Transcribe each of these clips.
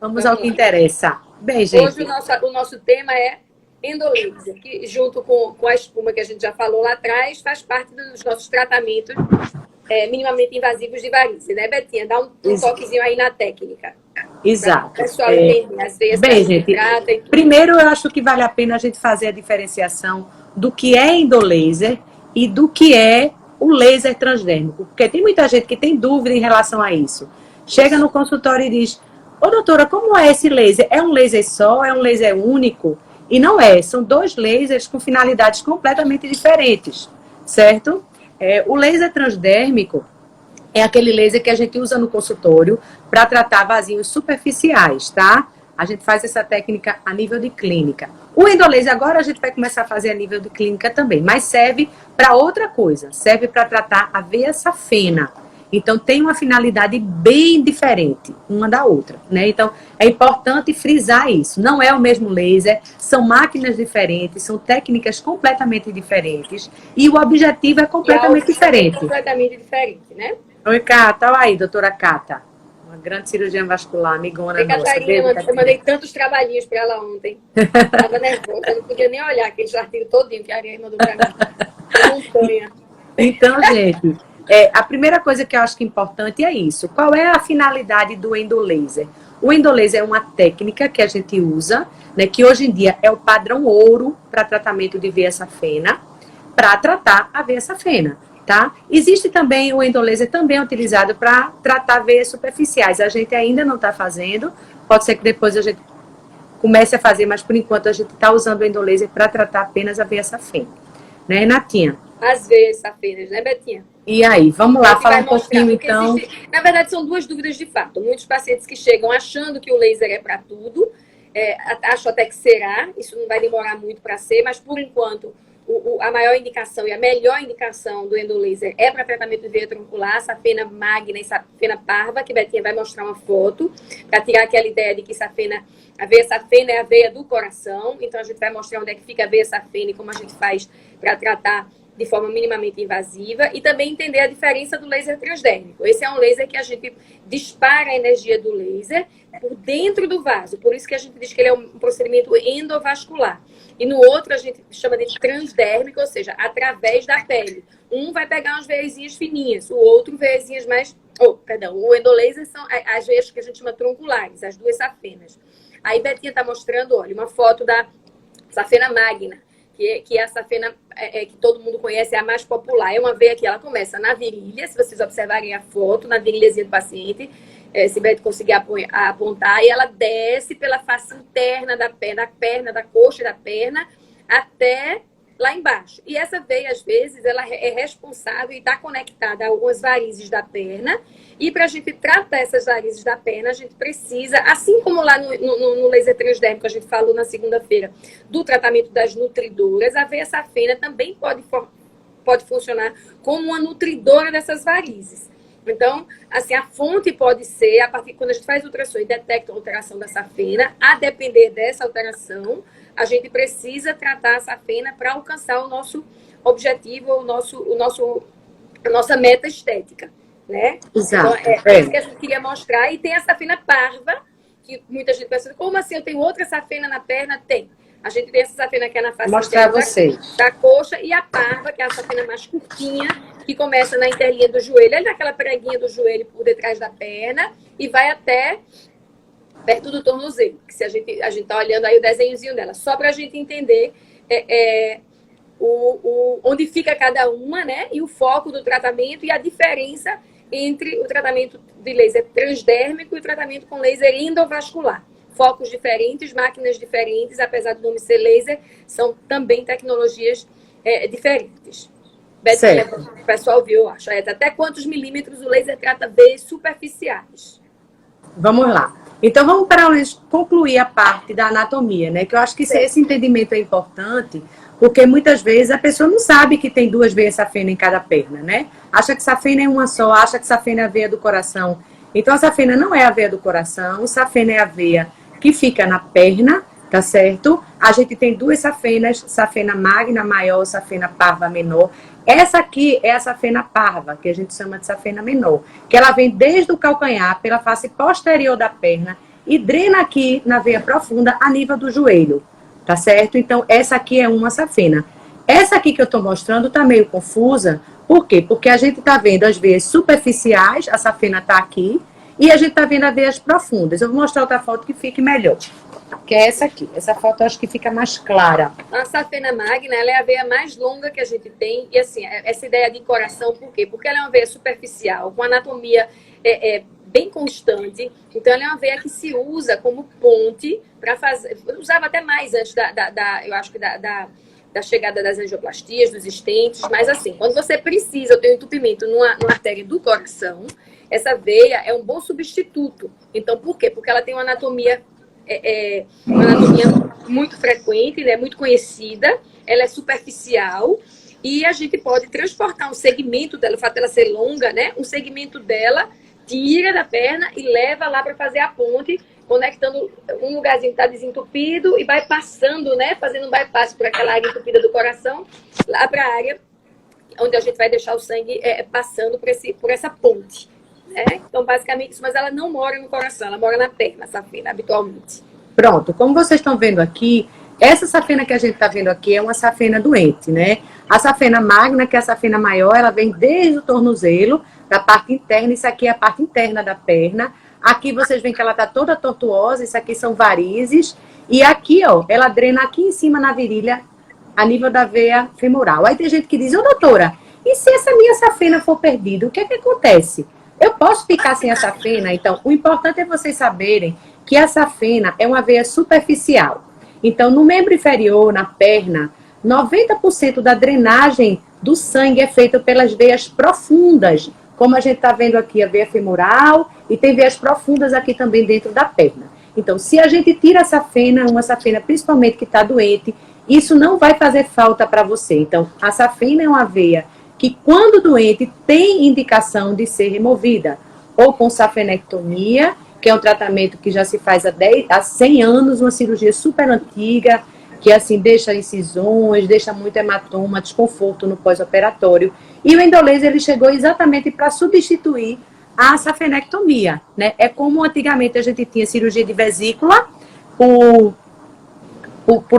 Vamos ao que interessa. Bem, Hoje gente. o nosso tema é endolaser, que junto com a espuma que a gente já falou lá atrás, faz parte dos nossos tratamentos minimamente invasivos de varizes, né, Betinha? Dá um toquezinho aí na técnica. Exato. Para o pessoal entender as veias que a Bem, gente gente, trata e tudo. primeiro eu acho que vale a pena a gente fazer a diferenciação do que é endolaser e do que é o laser transdérmico, porque tem muita gente que tem dúvida em relação a isso. Chega no consultório e diz: ô doutora, como é esse laser? É um laser só? É um laser único? E não é, são dois lasers com finalidades completamente diferentes, certo? O laser transdérmico é aquele laser que a gente usa no consultório para tratar vasinhos superficiais, tá? A gente faz essa técnica a nível de clínica. O endolaser agora a gente vai começar a fazer a nível de clínica também, mas serve para outra coisa, serve para tratar a veia safena. Então tem uma finalidade bem diferente uma da outra, né? Então é importante frisar isso. Não é o mesmo laser, são máquinas diferentes, são técnicas completamente diferentes e o objetivo é completamente diferente. Completamente diferente, né? Oi, Cata. Olha aí, doutora Cata. Uma grande cirurgiã vascular, amigona E nossa. Catarina, eu mandei tantos trabalhinhos para ela ontem. Estava nervosa, eu não podia nem olhar aquele artigo todinho que a Ariane mandou para mim. Montanha. Então, gente, a primeira coisa que eu acho que é importante é isso. Qual é a finalidade do endolaser? O endolaser é uma técnica que a gente usa, né, que hoje em dia é o padrão ouro para tratamento de veia safena, para tratar a veia safena. Tá? Existe também o endolaser também utilizado para tratar veias superficiais. A gente ainda não está fazendo, pode ser que depois a gente comece a fazer, mas por enquanto a gente está usando o endolaser para tratar apenas a veia safena. Né, Natinha? As veias safenas, né, Betinha? E aí, vamos lá falar um pouquinho então. Na verdade, são duas dúvidas de fato. Muitos pacientes que chegam achando que o laser é para tudo, acho até que será, isso não vai demorar muito para ser, mas por enquanto a maior indicação e a melhor indicação do endolaser é para tratamento de veia troncular, safena magna e safena parva, que Betinha vai mostrar uma foto, para tirar aquela ideia de que a veia safena é a veia do coração. Então a gente vai mostrar onde é que fica a veia safena e como a gente faz para tratar de forma minimamente invasiva, e também entender a diferença do laser transdérmico. Esse é um laser que a gente dispara a energia do laser por dentro do vaso, por isso que a gente diz que ele é um procedimento endovascular. E no outro a gente chama de transdérmico, ou seja, através da pele. Um vai pegar umas veiazinhas fininhas, o outro veiazinhas mais... o endolaser são as veias que a gente chama tronculares, as duas safenas. Aí Betinha está mostrando, olha, uma foto da safena magna, que é a safena que todo mundo conhece, é a mais popular. É uma veia que ela começa na virilha, se vocês observarem a foto, na virilhazinha do paciente, se Beto conseguir apontar, e ela desce pela face interna da perna, da coxa da perna, até lá embaixo. E essa veia, às vezes, ela é responsável e está conectada a algumas varizes da perna. E para a gente tratar essas varizes da perna, a gente precisa, assim como lá no laser transdérmico, a gente falou na segunda-feira, do tratamento das nutridoras, a veia safena também pode funcionar como uma nutridora dessas varizes. Então, assim, a fonte pode ser, a partir quando a gente faz ultrassom e detecta a alteração da safena, a depender dessa alteração, a gente precisa tratar a safena para alcançar o nosso objetivo, a nossa meta estética, né? Exato. Então, é isso que a gente queria mostrar. E tem a safena parva, que muita gente pensa, como assim, eu tenho outra safena na perna? Tem. A gente tem essa safena que é na face da coxa, e a parva, que é a safena mais curtinha, que começa na interlinha do joelho, ali naquela preguinha do joelho por detrás da perna, e vai até perto do tornozelo, que se a gente tá olhando aí o desenhozinho dela, só para a gente entender onde fica cada uma, né? E o foco do tratamento e a diferença entre o tratamento de laser transdérmico e o tratamento com laser endovascular. Focos diferentes, máquinas diferentes, apesar do nome ser laser, são também tecnologias diferentes. Betinha, o pessoal viu, eu acho. Até quantos milímetros o laser trata veias superficiais? Vamos lá. Então, vamos para concluir a parte da anatomia, né? Que eu acho que esse entendimento é importante, porque muitas vezes a pessoa não sabe que tem duas veias safena em cada perna, né? Acha que safena é uma só, acha que safena é a veia do coração. Então, a safena não é a veia do coração, safena é a veia que fica na perna, tá certo? A gente tem duas safenas, safena magna maior, safena parva menor. Essa aqui é a safena parva, que a gente chama de safena menor, que ela vem desde o calcanhar, pela face posterior da perna, e drena aqui na veia profunda a nível do joelho, tá certo? Então, essa aqui é uma safena. Essa aqui que eu estou mostrando está meio confusa. Por quê? Porque a gente está vendo as veias superficiais, a safena está aqui, e a gente está vendo as veias profundas. Eu vou mostrar outra foto que fique melhor, que é essa aqui. Essa foto eu acho que fica mais clara. A safena magna, ela é a veia mais longa que a gente tem. E assim, essa ideia de coração, por quê? Porque ela é uma veia superficial, com anatomia bem constante. Então, ela é uma veia que se usa como ponte para fazer... Eu usava até mais antes eu acho que da chegada das angioplastias, dos stents, mas assim, quando você precisa ter um entupimento numa artéria do coração, essa veia é um bom substituto. Então, por quê? Porque ela tem uma anatomia muito frequente, né, muito conhecida, ela é superficial e a gente pode transportar um segmento dela, o fato dela ser longa, né, um segmento dela, tira da perna e leva lá para fazer a ponte, conectando um lugarzinho que está desentupido e vai passando, né, fazendo um bypass por aquela área entupida do coração, lá para a área onde a gente vai deixar o sangue passando por essa ponte. Então, basicamente isso, mas ela não mora no coração, ela mora na perna, a safena, habitualmente. Pronto, como vocês estão vendo aqui, essa safena que a gente está vendo aqui é uma safena doente, né? A safena magna, que é a safena maior, ela vem desde o tornozelo, da parte interna, isso aqui é a parte interna da perna. Aqui vocês veem que ela está toda tortuosa, isso aqui são varizes. E aqui, ó, ela drena aqui em cima na virilha, a nível da veia femoral. Aí tem gente que diz, ô doutora, e se essa minha safena for perdida, o que é que acontece? Eu posso ficar sem a safena? Então, o importante é vocês saberem que a safena é uma veia superficial. Então, no membro inferior, na perna, 90% da drenagem do sangue é feita pelas veias profundas, como a gente está vendo aqui a veia femoral, e tem veias profundas aqui também dentro da perna. Então, se a gente tira a safena, uma safena principalmente que está doente, isso não vai fazer falta para você. Então, a safena é uma veia que, quando doente, tem indicação de ser removida, ou com safenectomia, que é um tratamento que já se faz há 100 anos, uma cirurgia super antiga, que assim deixa incisões, deixa muito hematoma, desconforto no pós-operatório. E o endolaser ele chegou exatamente para substituir a safenectomia, né? É como antigamente a gente tinha cirurgia de vesícula por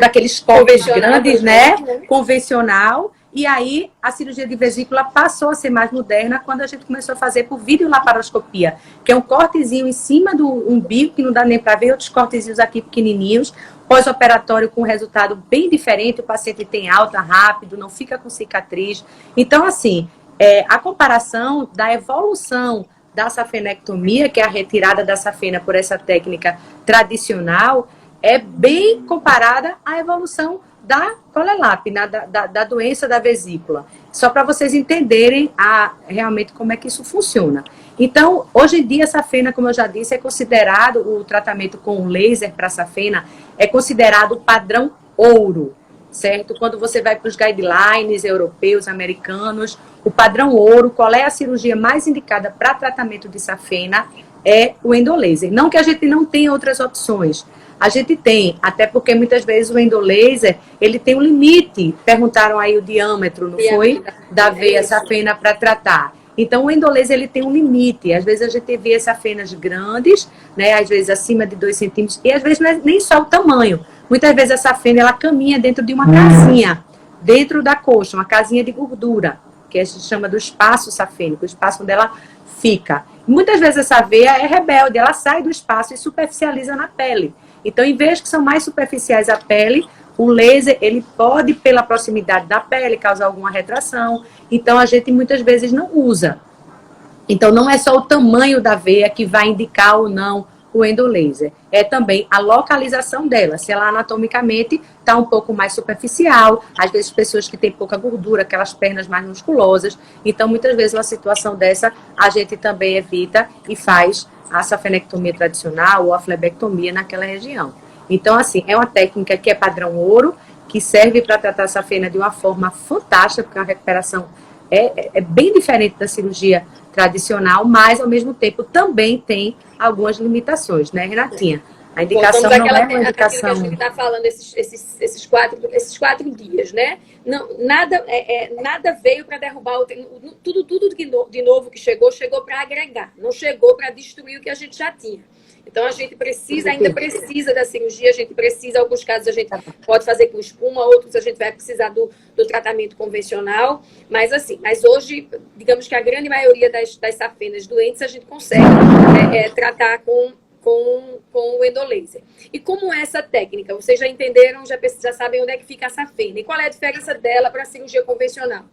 aqueles cortes grandes, né? Convencional. E aí, a cirurgia de vesícula passou a ser mais moderna quando a gente começou a fazer por videolaparoscopia, que é um cortezinho em cima do umbigo, que não dá nem para ver, outros cortezinhos aqui pequenininhos, pós-operatório com resultado bem diferente, o paciente tem alta rápido, não fica com cicatriz. Então, assim, a comparação da evolução da safenectomia, que é a retirada da safena por essa técnica tradicional, é bem comparada à evolução da colelap, da doença da vesícula. Só para vocês entenderem realmente como é que isso funciona. Então, hoje em dia, a safena, como eu já disse, é considerado, o tratamento com laser para safena, é considerado padrão ouro, certo? Quando você vai para os guidelines europeus, americanos, o padrão ouro, qual é a cirurgia mais indicada para tratamento de safena, é o endolaser. Não que a gente não tenha outras opções. A gente tem, até porque muitas vezes o endolaser, ele tem um limite. Perguntaram aí o diâmetro, não foi? Da veia safena para tratar. Então, o endolaser, ele tem um limite. Às vezes a gente vê safenas grandes, né? Às vezes acima de 2 centímetros, e às vezes não é nem só o tamanho. Muitas vezes a safena, ela caminha dentro de uma casinha, dentro da coxa, uma casinha de gordura, que a gente chama do espaço safênico, o espaço onde ela fica. Muitas vezes essa veia é rebelde, ela sai do espaço e superficializa na pele. Então, em vez que são mais superficiais a pele, o laser, ele pode, pela proximidade da pele, causar alguma retração. Então, a gente muitas vezes não usa. Então, não é só o tamanho da veia que vai indicar ou não o endolaser. É também a localização dela. Se ela anatomicamente está um pouco mais superficial, às vezes pessoas que têm pouca gordura, aquelas pernas mais musculosas. Então, muitas vezes, uma situação dessa, a gente também evita e faz a safenectomia tradicional ou a flebectomia naquela região. Então, assim, é uma técnica que é padrão ouro, que serve para tratar a safena de uma forma fantástica, porque a recuperação é bem diferente da cirurgia tradicional, mas, ao mesmo tempo, também tem algumas limitações, né, Renatinha? A indicação não é uma indicação... A gente está falando esses 4 dias, né? Não, nada veio para derrubar tudo de novo que chegou para agregar, não chegou para destruir o que a gente já tinha. Então, a gente ainda precisa da cirurgia, a gente precisa, em alguns casos, a gente pode fazer com espuma, outros a gente vai precisar do tratamento convencional, mas hoje, digamos que a grande maioria das safenas doentes a gente consegue tratar com o endolaser. E como é essa técnica? Vocês já entenderam, já sabem onde é que fica a safena. E qual é a diferença dela para a cirurgia convencional?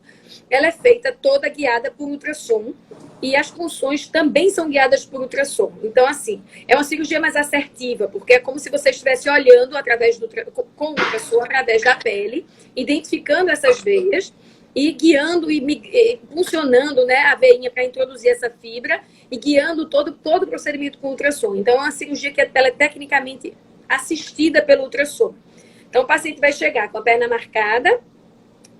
Ela é feita toda guiada por ultrassom e as punções também são guiadas por ultrassom. Então, assim, é uma cirurgia mais assertiva, porque é como se você estivesse olhando com o ultrassom através da pele, identificando essas veias e guiando e funcionando, né, a veinha para introduzir essa fibra e guiando todo o procedimento com ultrassom. Então, é uma cirurgia que ela é tecnicamente assistida pelo ultrassom. Então, o paciente vai chegar com a perna marcada,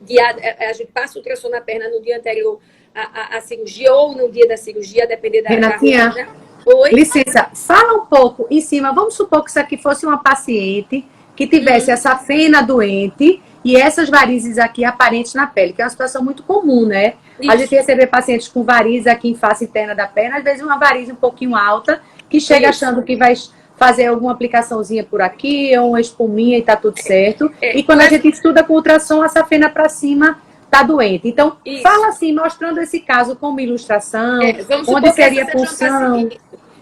guiada, a gente passa o ultrassom na perna no dia anterior à cirurgia ou no dia da cirurgia, a depender da Renatinha, Oi? Licença, fala um pouco em cima. Vamos supor que isso aqui fosse uma paciente que tivesse essa safena doente e essas varizes aqui aparentes na pele, que é uma situação muito comum, né? Isso. A gente recebe pacientes com varizes aqui em face interna da perna, às vezes uma varize um pouquinho alta, que chega achando que vai fazer alguma aplicaçãozinha por aqui, ou uma espuminha e tá tudo certo. E quando a gente estuda com ultrassom, a safena para cima tá doente. Então, fala assim, mostrando esse caso como ilustração, onde seria a função.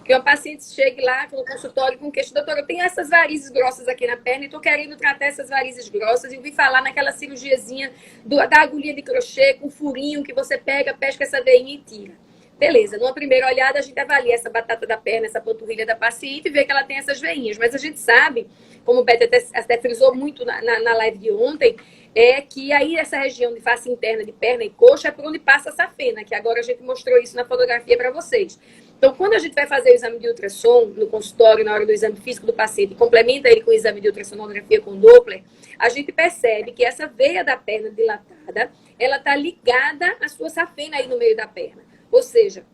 Que o paciente chegue lá no consultório com queixa, doutora, eu tenho essas varizes grossas aqui na perna e estou querendo tratar essas varizes grossas. E eu vi falar naquela cirurgiazinha da agulhinha de crochê com furinho que você pesca essa veinha e tira. Beleza, numa primeira olhada a gente avalia essa batata da perna, essa panturrilha da paciente e vê que ela tem essas veinhas. Mas a gente sabe, como o Beto até frisou muito na live de ontem, é que aí essa região de face interna de perna e coxa é por onde passa a safena, que agora a gente mostrou isso na fotografia para vocês. Então, quando a gente vai fazer o exame de ultrassom no consultório, na hora do exame físico do paciente, e complementa ele com o exame de ultrassonografia com Doppler, a gente percebe que essa veia da perna dilatada, ela está ligada à sua safena aí no meio da perna. Ou seja,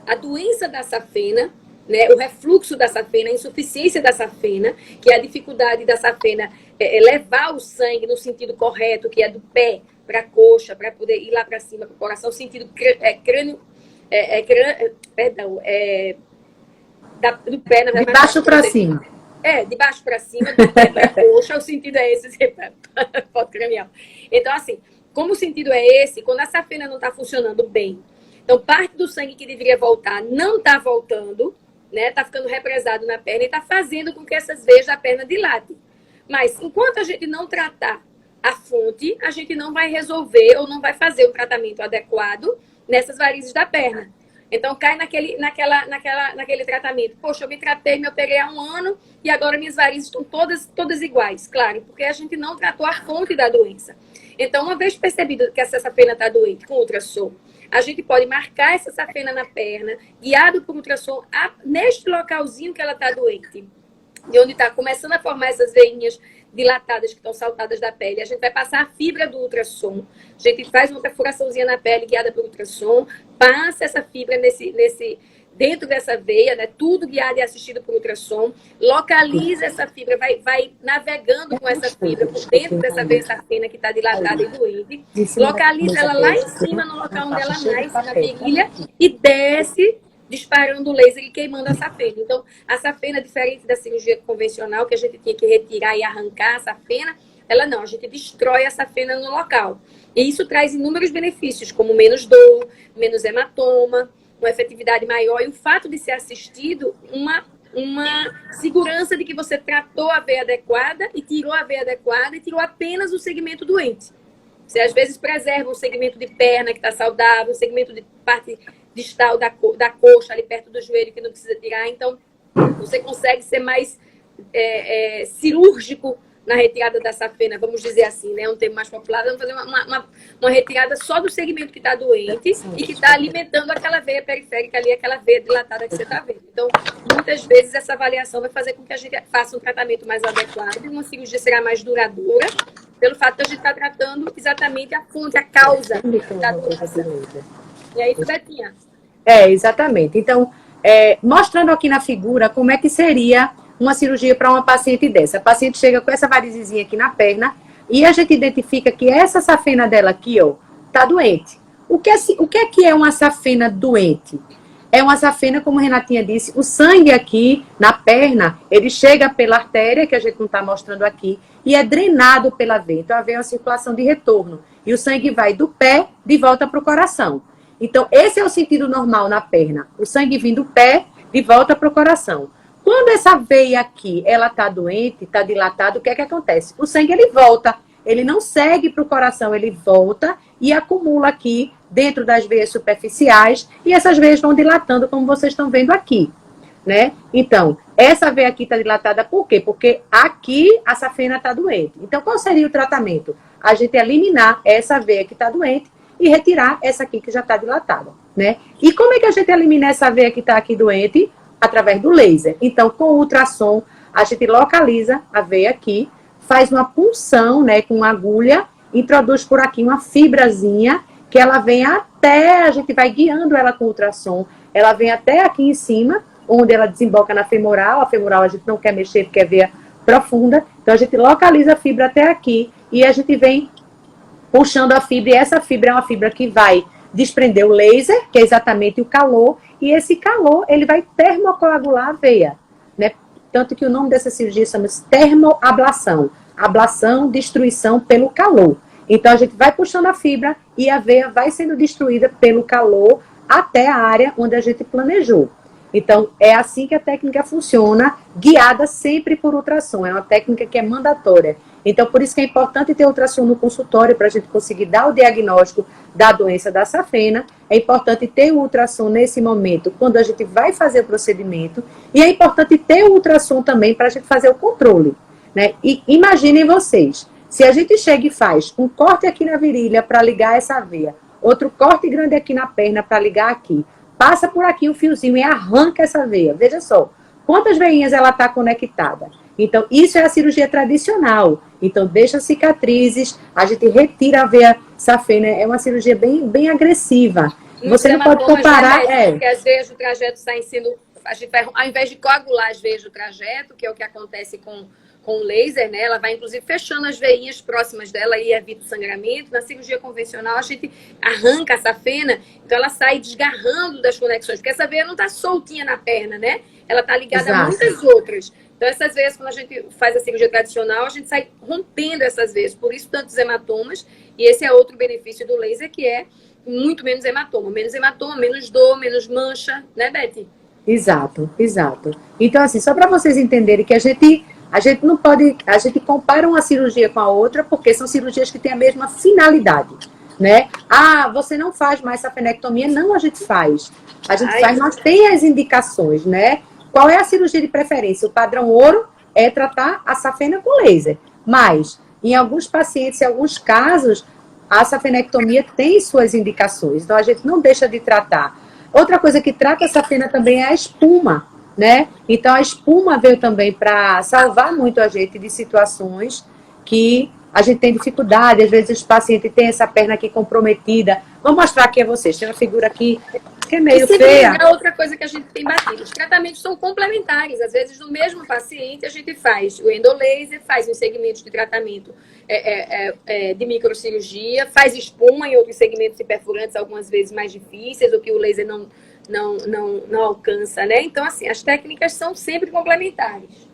a doença da safena, né, o refluxo da safena, a insuficiência da safena, que é a dificuldade da safena levar o sangue no sentido correto, que é do pé para a coxa, para poder ir lá para cima, para o coração, sentido crânio, do pé, na verdade. De baixo para cima. De baixo para cima, do pé para a coxa, o sentido é esse, foto cranial. Então, assim, como o sentido é esse, quando a safena não está funcionando bem, então parte do sangue que deveria voltar não está voltando, né? Está ficando represado na perna e está fazendo com que essas veias da perna dilatem. Mas, enquanto a gente não tratar a fonte, a gente não vai resolver ou não vai fazer um tratamento adequado nessas varizes da perna. Então, cai naquele tratamento. Poxa, eu me tratei, me operei há 1 ano e agora minhas varizes estão todas iguais. Claro, porque a gente não tratou a fonte da doença. Então, uma vez percebido que essa safena está doente com ultrassom, a gente pode marcar essa safena na perna, guiado por ultrassom, neste localzinho que ela está doente. De onde está começando a formar essas veinhas dilatadas que estão saltadas da pele. A gente vai passar a fibra do ultrassom. A gente faz uma perfuraçãozinha na pele guiada por ultrassom, passa essa fibra dentro dessa veia, né? Tudo guiado e assistido por ultrassom, localiza essa fibra, vai navegando com essa fibra por dentro dessa veia safena que está dilatada e doente, localiza ela lá em cima, no local onde ela nasce, na virilha, e desce disparando o laser e queimando a safena. Então, a safena, diferente da cirurgia convencional, que a gente tinha que retirar e arrancar a safena, ela não, a gente destrói a safena no local. E isso traz inúmeros benefícios, como menos dor, menos hematoma, uma efetividade maior e o fato de ser assistido, uma segurança de que você tratou a veia adequada e tirou a veia adequada e tirou apenas o segmento doente. Você às vezes preserva um segmento de perna que está saudável, um segmento de parte distal da coxa ali perto do joelho que não precisa tirar. Então, você consegue ser mais cirúrgico na retirada da safena, vamos dizer assim, né? Um termo mais popular, vamos fazer uma retirada só do segmento que está doente e que está alimentando aquela veia periférica ali, aquela veia dilatada que você está vendo. Então, muitas vezes essa avaliação vai fazer com que a gente faça um tratamento mais adequado e uma cirurgia será mais duradoura, pelo fato de a gente estar tratando exatamente a fonte, a causa da doença. E aí, Betinha? Exatamente. Então, mostrando aqui na figura como é que seria uma cirurgia para uma paciente dessa. A paciente chega com essa varizezinha aqui na perna e a gente identifica que essa safena dela aqui, ó, tá doente. O que é que é uma safena doente? é uma safena, como a Renatinha disse, o sangue aqui na perna, ele chega pela artéria, que a gente não está mostrando aqui, e é drenado pela veia. Então, a veia é uma circulação de retorno. E o sangue vai do pé de volta para o coração. Então, esse é o sentido normal na perna. O sangue vindo do pé de volta para o coração. Quando essa veia aqui, ela está doente, está dilatada, o que é que acontece? O sangue, ele volta. Ele não segue para o coração, ele volta e acumula aqui dentro das veias superficiais, e essas veias vão dilatando, como vocês estão vendo aqui, né? Então, essa veia aqui está dilatada por quê? Porque aqui a safena está doente. Então, qual seria o tratamento? A gente eliminar essa veia que está doente e retirar essa aqui que já está dilatada, né? E como é que a gente elimina essa veia que está aqui doente? Através do laser. Então, com o ultrassom, a gente localiza a veia aqui, faz uma punção, né, com uma agulha, introduz por aqui uma fibrazinha, que ela vem até, a gente vai guiando ela com o ultrassom, ela vem até aqui em cima, onde ela desemboca na femoral. A femoral a gente não quer mexer porque é veia profunda, então a gente localiza a fibra até aqui e a gente vem puxando a fibra, e essa fibra é uma fibra que vai desprender o laser, que é exatamente o calor, e esse calor, ele vai termocoagular a veia, né? Tanto que o nome dessa cirurgia chama-se termoablação, ablação, destruição pelo calor. Então, a gente vai puxando a fibra e a veia vai sendo destruída pelo calor até a área onde a gente planejou. Então, é assim que a técnica funciona, guiada sempre por ultrassom. É uma técnica que é mandatória. Então, por isso que é importante ter ultrassom no consultório, para a gente conseguir dar o diagnóstico da doença da safena. É importante ter o ultrassom nesse momento, quando a gente vai fazer o procedimento. E é importante ter o ultrassom também para a gente fazer o controle, né? E imaginem vocês, se a gente chega e faz um corte aqui na virilha para ligar essa veia, outro corte grande aqui na perna para ligar aqui, passa por aqui o fiozinho e arranca essa veia. Veja só, quantas veinhas ela está conectada. Então, isso é a cirurgia tradicional. Então, deixa cicatrizes, a gente retira a veia safena. É uma cirurgia bem agressiva. Você não pode comparar... Porque às vezes o trajeto está sendo... A gente vai, ao invés de coagular as veias do trajeto, que é o que acontece com o laser, né? Ela vai, inclusive, fechando as veinhas próximas dela e evita o sangramento. Na cirurgia convencional, a gente arranca a safena, então ela sai desgarrando das conexões, porque essa veia não está soltinha na perna, né? Ela está ligada a muitas outras. Então, essas veias, quando a gente faz a cirurgia tradicional, a gente sai rompendo essas veias. Por isso, tantos hematomas. E esse é outro benefício do laser, que é muito menos hematoma. Menos hematoma, menos dor, menos mancha, né, Betty? Exato, exato. Então, assim, só para vocês entenderem que a gente não pode... A gente compara uma cirurgia com a outra, porque são cirurgias que têm a mesma finalidade, né? Ah, você não faz mais safenectomia? Não, a gente faz. A gente faz, mas tem as indicações, né? Qual é a cirurgia de preferência? O padrão ouro é tratar a safena com laser. Mas, em alguns pacientes, em alguns casos, a safenectomia tem suas indicações. Então, a gente não deixa de tratar. Outra coisa que trata a safena também é a espuma, né? Então, a espuma veio também para salvar muito a gente de situações que a gente tem dificuldade. Às vezes, os pacientes têm essa perna aqui comprometida. Vou mostrar aqui a vocês. Tem uma figura aqui que é meio feia. É outra coisa que a gente tem batido. Os tratamentos são complementares. Às vezes, no mesmo paciente, a gente faz o endolaser, faz uns segmentos de tratamento de microcirurgia, faz espuma em outros segmentos perfurantes, algumas vezes mais difíceis, ou que o laser não alcança, né? Então, assim, as técnicas são sempre complementares.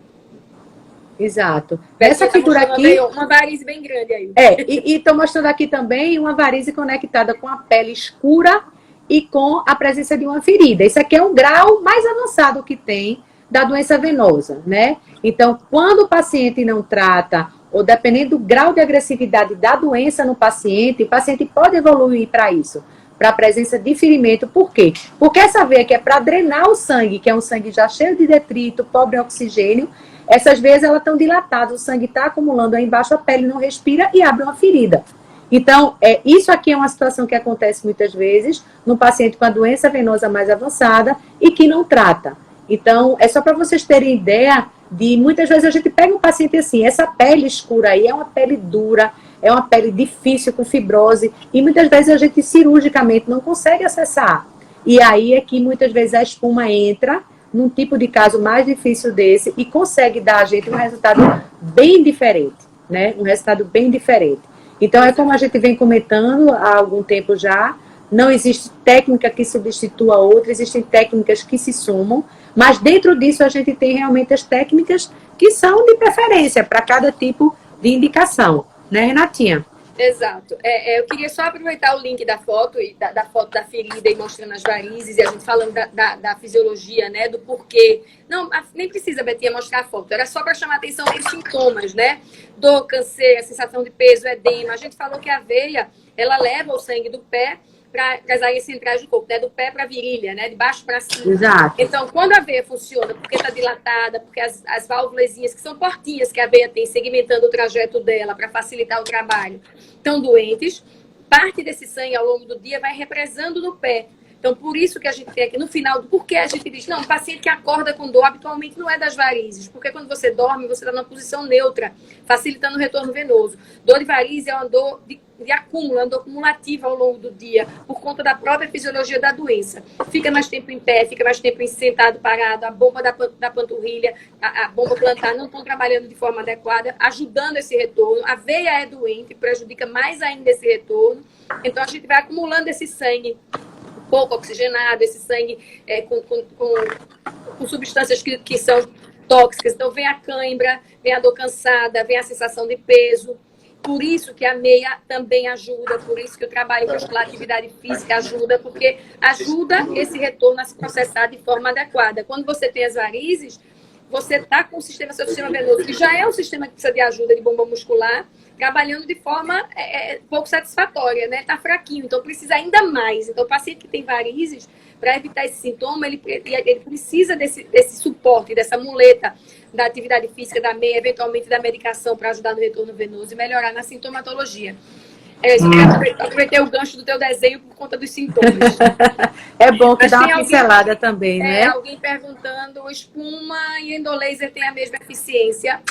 Exato. Essa figura aqui... Uma varize bem grande aí. E estou mostrando aqui também uma varize conectada com a pele escura e com a presença de uma ferida. Isso aqui é um grau mais avançado que tem da doença venosa, né? Então, quando o paciente não trata, ou dependendo do grau de agressividade da doença no paciente, o paciente pode evoluir para isso, para a presença de ferimento. Por quê? Porque essa veia que é para drenar o sangue, que é um sangue já cheio de detrito, pobre em oxigênio, essas veias elas estão dilatadas, o sangue está acumulando aí embaixo, a pele não respira e abre uma ferida. Então, isso aqui é uma situação que acontece muitas vezes no paciente com a doença venosa mais avançada e que não trata. Então, é só para vocês terem ideia de, muitas vezes a gente pega um paciente assim, essa pele escura aí é uma pele dura, é uma pele difícil, com fibrose, e muitas vezes a gente cirurgicamente não consegue acessar. E aí é que muitas vezes a espuma entra num tipo de caso mais difícil desse e consegue dar a gente um resultado bem diferente, né? Um resultado bem diferente. Então, é como a gente vem comentando há algum tempo já, não existe técnica que substitua a outra, existem técnicas que se somam, mas dentro disso a gente tem realmente as técnicas que são de preferência para cada tipo de indicação, né, Renatinha? Exato. Eu queria só aproveitar o link da foto, da foto da ferida e mostrando as varizes, e a gente falando da fisiologia, né, do porquê. Não, nem precisa, Betinha, mostrar a foto. Era só para chamar a atenção dos sintomas, né? Dor, canseira, sensação de peso, edema. A gente falou que a veia, ela leva o sangue do pé para as áreas centrais do corpo, né? Do pé para a virilha, né? De baixo para cima. Exato. Então, quando a veia funciona, porque está dilatada, porque as válvulazinhas, que são portinhas que a veia tem, segmentando o trajeto dela para facilitar o trabalho, estão doentes, parte desse sangue ao longo do dia vai represando no pé. Então, por isso que a gente tem aqui no final, porque a gente diz, não, o paciente que acorda com dor habitualmente não é das varizes, porque quando você dorme, você está numa posição neutra, facilitando o retorno venoso. Dor de varize é uma dor de acúmulo, uma dor cumulativa ao longo do dia, por conta da própria fisiologia da doença. Fica mais tempo em pé, fica mais tempo sentado, parado, a bomba da panturrilha, a bomba plantar não estão trabalhando de forma adequada, ajudando esse retorno. A veia é doente, prejudica mais ainda esse retorno. Então, a gente vai acumulando esse sangue pouco oxigenado, esse sangue com substâncias que são tóxicas. Então, vem a cãibra, vem a dor cansada, vem a sensação de peso. Por isso que a meia também ajuda, por isso que o trabalho muscular, atividade física ajuda, porque ajuda esse retorno a se processar de forma adequada. Quando você tem as varizes, você está com seu sistema venoso, que já é um sistema que precisa de ajuda de bomba muscular, trabalhando de forma pouco satisfatória, né? Está fraquinho, então precisa ainda mais. Então, o paciente que tem varizes, para evitar esse sintoma, ele precisa desse suporte, dessa muleta da atividade física, da meia, eventualmente da medicação para ajudar no retorno venoso e melhorar na sintomatologia. Aproveitei o gancho do teu desenho por conta dos sintomas. É bom que dá uma pincelada também, né? Alguém perguntando, espuma e endolaser tem a mesma eficiência?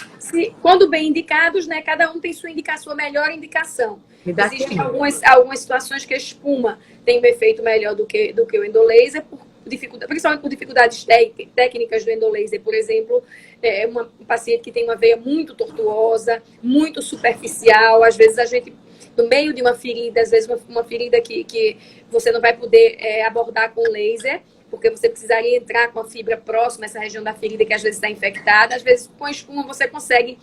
Quando bem indicados, né? Cada um tem sua melhor indicação. Existem algumas situações que a espuma tem um efeito melhor do que o endolaser, principalmente por dificuldades técnicas do endolaser. Por exemplo, um paciente que tem uma veia muito tortuosa, muito superficial, às vezes a gente, no meio de uma ferida, às vezes uma ferida que você não vai poder abordar com laser, porque você precisaria entrar com a fibra próxima a essa região da ferida que às vezes está infectada. Às vezes, com a espuma, você consegue,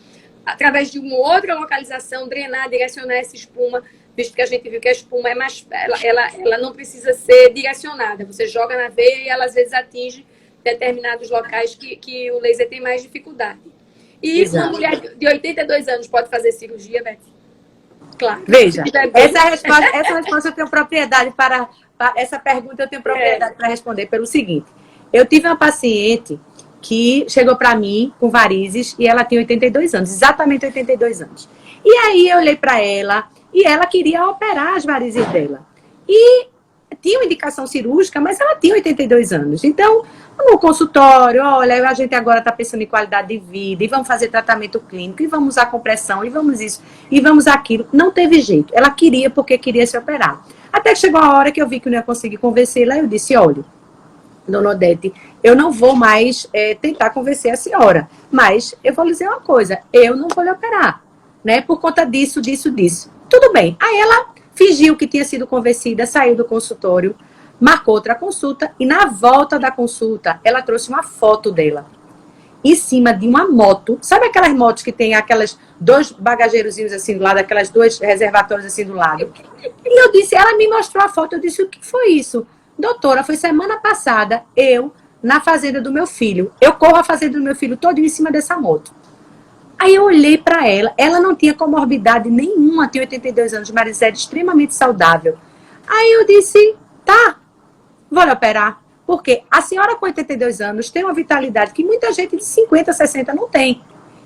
através de uma outra localização, drenar, direcionar essa espuma, visto que a gente viu que a espuma é mais, ela não precisa ser direcionada. Você joga na veia e ela, às vezes, atinge determinados locais que o laser tem mais dificuldade. E uma mulher de 82 anos pode fazer cirurgia, Beth? Claro. Veja, essa resposta eu tenho propriedade para essa pergunta eu tenho propriedade para responder pelo seguinte. Eu tive uma paciente que chegou para mim com varizes e ela tinha 82 anos, exatamente 82 anos. E aí eu olhei para ela e ela queria operar as varizes dela. E tinha uma indicação cirúrgica, mas ela tinha 82 anos. Então, no consultório, olha, a gente agora está pensando em qualidade de vida, e vamos fazer tratamento clínico, e vamos usar compressão, e vamos isso, e vamos aquilo. Não teve jeito. Ela queria porque queria se operar. Até que chegou a hora que eu vi que eu não ia conseguir convencê-la, eu disse, olha, dona Odete, eu não vou mais tentar convencer a senhora, mas eu vou lhe dizer uma coisa, eu não vou lhe operar, né, por conta disso. Tudo bem. Aí ela fingiu que tinha sido convencida, saiu do consultório, marcou outra consulta e na volta da consulta ela trouxe uma foto dela em cima de uma moto. Sabe aquelas motos que tem aquelas dois bagageirozinhos assim do lado, aquelas dois reservatórios assim do lado? E eu disse, ela me mostrou a foto, eu disse, o que foi isso? Doutora, foi semana passada, eu na fazenda do meu filho. Eu corro a fazenda do meu filho todo em cima dessa moto. Aí eu olhei para ela não tinha comorbidade nenhuma, tinha 82 anos, mas era extremamente saudável. Aí eu disse, tá, vou lhe operar. Porque a senhora com 82 anos tem uma vitalidade que muita gente de 50, 60 não tem.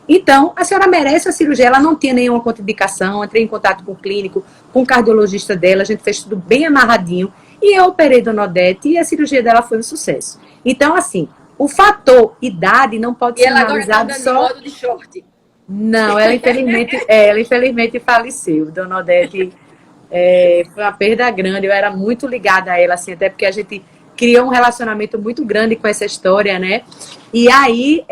Então, a senhora merece a cirurgia. Ela não tinha nenhuma contraindicação. Entrei em contato com o clínico, com o cardiologista dela. A gente fez tudo bem amarradinho. E eu operei Dona Odete e a cirurgia dela foi um sucesso. Então, assim, o fator idade não pode ser analisado só... modo de short. Não, ela infelizmente faleceu. Dona Odete foi uma perda grande. Eu era muito ligada a ela, assim, até porque a gente criou um relacionamento muito grande com essa história, né? E aí,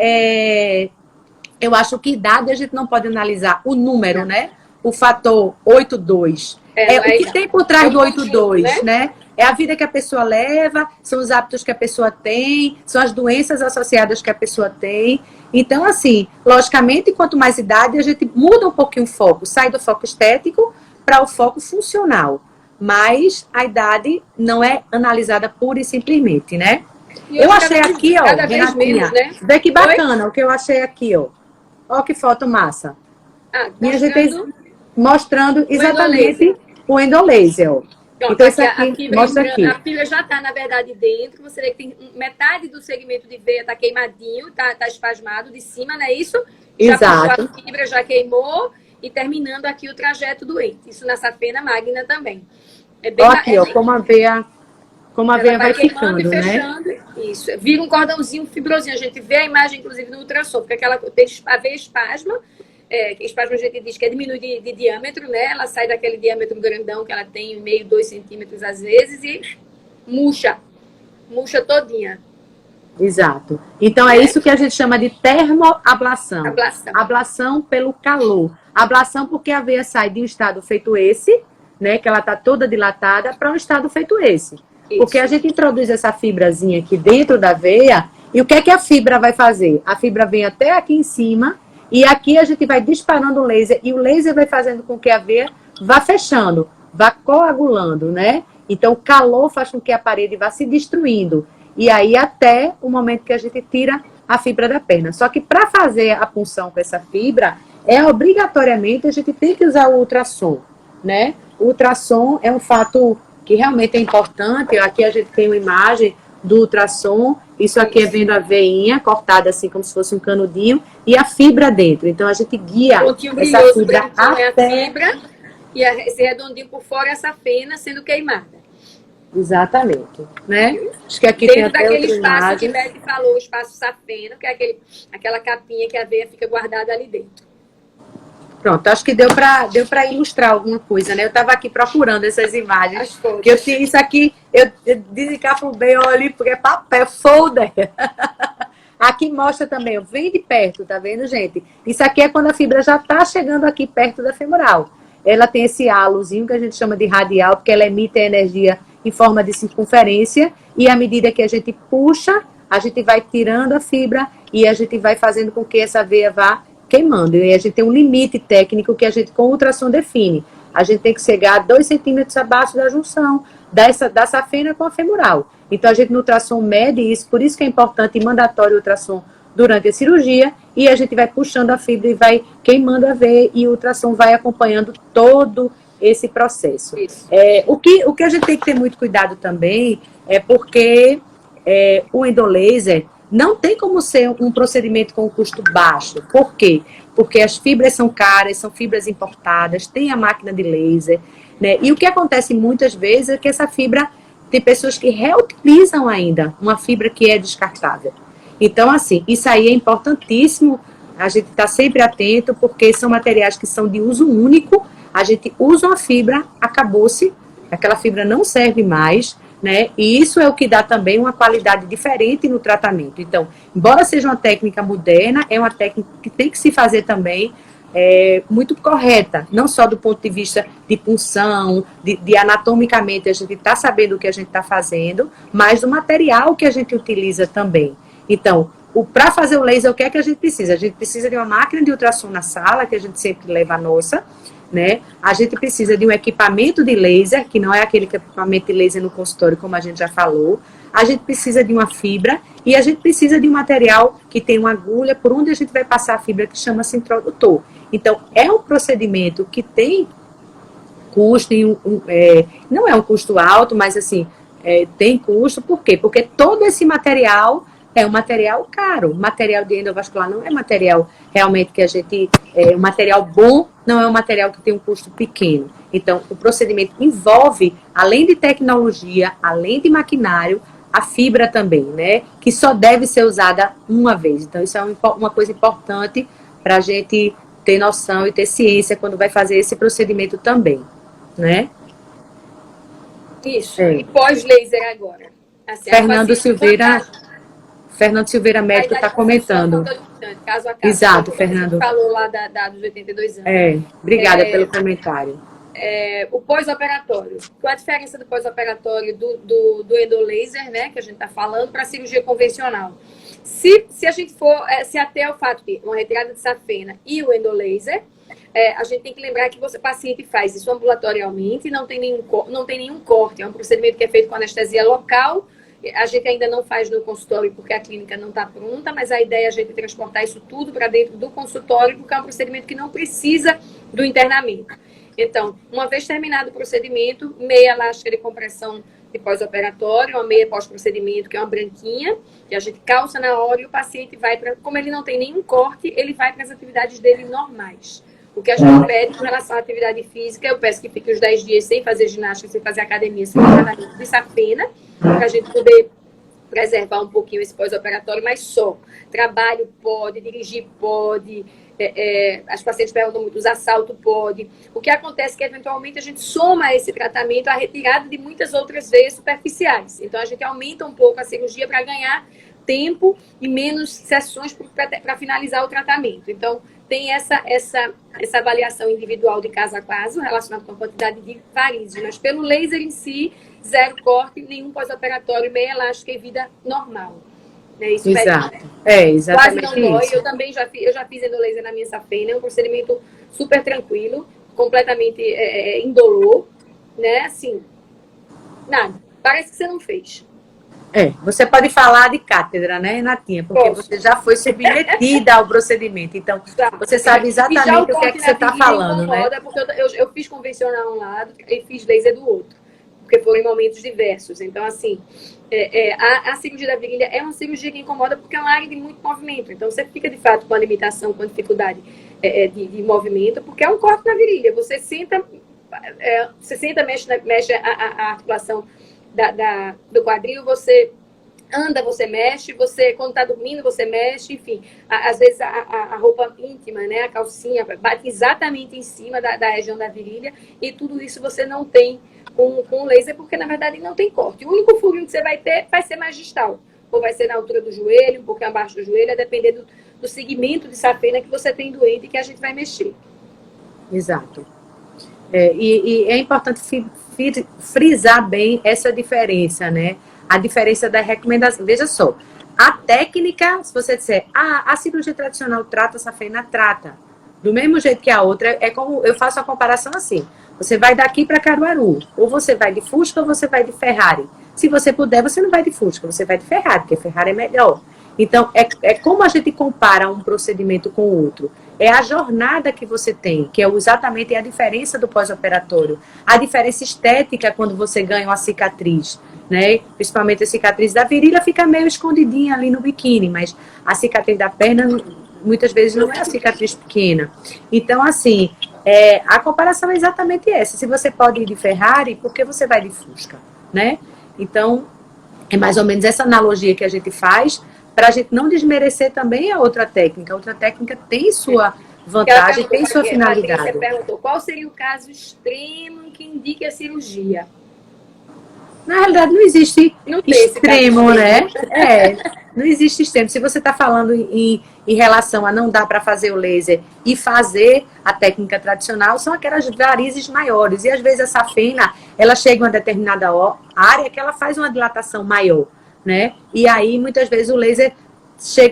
eu acho que idade a gente não pode analisar o número, né? O fator 82. O que tem por trás do 82, né? É a vida que a pessoa leva, são os hábitos que a pessoa tem, são as doenças associadas que a pessoa tem. Então, assim, logicamente, quanto mais idade, a gente muda um pouquinho o foco, sai do foco estético para o foco funcional. Mas a idade não é analisada pura e simplesmente, né? Eu achei aqui, ó, Renatinha, vê que bacana o que eu achei aqui, ó. Ó que foto massa. Minha gente mostrando exatamente o endolaser, ó. Então, isso aqui mostra aqui. A fibra já está, na verdade, dentro. Você vê que tem metade do segmento de veia está queimadinho, está espasmado de cima, não é isso? Exato. Já puxou a fibra, já queimou e terminando aqui o trajeto doente. Isso na safena magna também. É bem, ó aqui, ó, como a veia vai ficando, e fechando, né? Isso. Vira um cordãozinho fibrosinho. A gente vê a imagem, inclusive, no ultrassom, porque a veia espasma. Espasma a gente diz que diminui de diâmetro, né? Ela sai daquele diâmetro grandão que ela tem, meio 2 centímetros às vezes, e murcha todinha. Exato. Então é isso que a gente chama de termoablação. Ablação pelo calor. Ablação porque a veia sai de um estado feito esse, né? Que ela está toda dilatada, para um estado feito esse. Isso. Porque a gente introduz essa fibrazinha aqui dentro da veia, e o que é que a fibra vai fazer? A fibra vem até aqui em cima. E aqui a gente vai disparando o laser, e o laser vai fazendo com que a veia vá fechando, vá coagulando, né? Então, o calor faz com que a parede vá se destruindo. E aí, até o momento que a gente tira a fibra da perna. Só que para fazer a punção com essa fibra, obrigatoriamente a gente tem que usar o ultrassom, né? O ultrassom é um fato que realmente é importante. Aqui a gente tem uma imagem do ultrassom. Isso aqui é vendo a veinha cortada assim como se fosse um canudinho e a fibra dentro. Então a gente guia essa fibra até a fibra e esse redondinho por fora essa fena sendo queimada. Exatamente, né? Acho que aqui dentro tem até daquele espaço imagem. que Beth falou, o espaço safena, que é aquela capinha que a veia fica guardada ali dentro. Pronto, acho que deu para ilustrar alguma coisa, né? Eu estava aqui procurando essas imagens. Que eu tinha isso aqui, eu desencapulei ali, porque é papel, folder. Aqui mostra também, vem de perto, tá vendo, gente? Isso aqui é quando a fibra já está chegando aqui perto da femoral. Ela tem esse halozinho que a gente chama de radial, porque ela emite a energia em forma de circunferência, e à medida que a gente puxa, a gente vai tirando a fibra e a gente vai fazendo com que essa veia vá queimando. E a gente tem um limite técnico que a gente com ultrassom define. A gente tem que chegar a 2 centímetros abaixo da junção da safena com a femoral. Então a gente no ultrassom mede isso, por isso que é importante e mandatório o ultrassom durante a cirurgia, e a gente vai puxando a fibra e vai queimando a veia, e o ultrassom vai acompanhando todo esse processo. O que a gente tem que ter muito cuidado também é porque o endolaser não tem como ser um procedimento com custo baixo. Por quê? Porque as fibras são caras, são fibras importadas, tem a máquina de laser, né? E o que acontece muitas vezes é que essa fibra, tem pessoas que reutilizam ainda uma fibra que é descartável. Então, assim, isso aí é importantíssimo, a gente está sempre atento, porque são materiais que são de uso único, a gente usa uma fibra, acabou-se, aquela fibra não serve mais, né? E isso é o que dá também uma qualidade diferente no tratamento. Então, embora seja uma técnica moderna, é uma técnica que tem que se fazer também muito correta, não só do ponto de vista de punção, de anatomicamente a gente está sabendo o que a gente está fazendo, mas do material que a gente utiliza também. Então, para fazer o laser, o que é que a gente precisa? A gente precisa de uma máquina de ultrassom na sala, que a gente sempre leva a nossa, né? A gente precisa de um equipamento de laser, que não é aquele equipamento de laser no consultório, como a gente já falou. A gente precisa de uma fibra e a gente precisa de um material que tem uma agulha por onde a gente vai passar a fibra, que chama-se introdutor. Então, é um procedimento que tem custo, não é um custo alto, mas assim, tem custo. Por quê? Porque todo esse material é um material caro. O material de endovascular não é material realmente que a gente... um material bom não é um material que tem um custo pequeno. Então, o procedimento envolve, além de tecnologia, além de maquinário, a fibra também, né? Que só deve ser usada uma vez. Então, isso é uma coisa importante para a gente ter noção e ter ciência quando vai fazer esse procedimento também, né? Isso. E pós-laser agora? Assim, Fernando Silveira Médico está comentando. Caso a caso. Exato, Fernando. Falou lá dos 82 anos. Obrigada pelo comentário. o pós-operatório. Qual a diferença do pós-operatório do endolaser, né, que a gente está falando, para a cirurgia convencional? Se a gente for se até ao fato de uma retirada de safena e o endolaser, a gente tem que lembrar que o paciente faz isso ambulatorialmente, não tem nenhum corte. É um procedimento que é feito com anestesia local. A gente ainda não faz no consultório porque a clínica não está pronta, mas a ideia é a gente transportar isso tudo para dentro do consultório, porque é um procedimento que não precisa do internamento. Então, uma vez terminado o procedimento, meia elástica de compressão de pós-operatório, uma meia pós-procedimento, que é uma branquinha, que a gente calça na hora e o paciente vai para... Como ele não tem nenhum corte, ele vai para as atividades dele normais. O que a gente pede com relação à atividade física, eu peço que fique os 10 dias sem fazer ginástica, sem fazer academia, sem tratamento de safena, para a gente poder preservar um pouquinho esse pós-operatório, mas só. Trabalho pode, dirigir pode, as pacientes perguntam muito, usar salto pode. O que acontece é que, eventualmente, a gente soma a esse tratamento a retirada de muitas outras veias superficiais. Então, a gente aumenta um pouco a cirurgia para ganhar tempo e menos sessões para finalizar o tratamento. Então, tem essa avaliação individual de caso a caso relacionada com a quantidade de varizes, mas pelo laser em si, zero corte, nenhum pós-operatório, meia elástica e vida normal. Isso exato. Exatamente. Quase não dói. Eu também já fiz endolaser na minha safena, é um procedimento super tranquilo, completamente indolor, né? Assim, nada. Parece que você não fez. Você pode falar de cátedra, né, Renatinha? Porque você já foi submetida ao procedimento. Então, você sabe exatamente o que é que você está falando, incomoda, né? Porque eu fiz convencional um lado e fiz laser do outro. Porque foram em momentos diversos. Então, assim, a cirurgia da virilha é uma cirurgia que incomoda porque é uma área de muito movimento. Então, você fica, de fato, com a limitação, com a dificuldade de movimento, porque é um corte na virilha. Você senta, mexe a articulação do quadril, você anda, você mexe, quando está dormindo, você mexe, enfim. Às vezes, a roupa íntima, né, a calcinha, bate exatamente em cima da região da virilha, e tudo isso você não tem com o laser, porque, na verdade, não tem corte. O único furinho que você vai ter vai ser mais distal, ou vai ser na altura do joelho, um pouquinho abaixo do joelho, a depender do segmento de safena que você tem doente e que a gente vai mexer. Exato. E é importante frisar bem essa diferença, né? A diferença da recomendação. Veja só, a técnica, se você disser, a cirurgia tradicional trata a safena, trata. Do mesmo jeito que a outra, é como eu faço a comparação assim. Você vai daqui para Caruaru, ou você vai de Fusca ou você vai de Ferrari. Se você puder, você não vai de Fusca, você vai de Ferrari, porque Ferrari é melhor. Então, é como a gente compara um procedimento com o outro. É a jornada que você tem, que é exatamente a diferença do pós-operatório. A diferença estética quando você ganha uma cicatriz, né? Principalmente a cicatriz da virilha fica meio escondidinha ali no biquíni, mas a cicatriz da perna muitas vezes não é a cicatriz pequena. Então, assim, a comparação é exatamente essa. Se você pode ir de Ferrari, por que você vai de Fusca, né? Então, é mais ou menos essa analogia que a gente faz, para a gente não desmerecer também a outra técnica. A outra técnica tem sua vantagem, tem sua finalidade. Você perguntou qual seria o caso extremo que indique a cirurgia. Na realidade, não existe extremo, né? Não existe extremo. Se você está falando em relação a não dar para fazer o laser e fazer a técnica tradicional, são aquelas varizes maiores. E às vezes a safena, ela chega em uma determinada área que ela faz uma dilatação maior, né? E aí, muitas vezes, o laser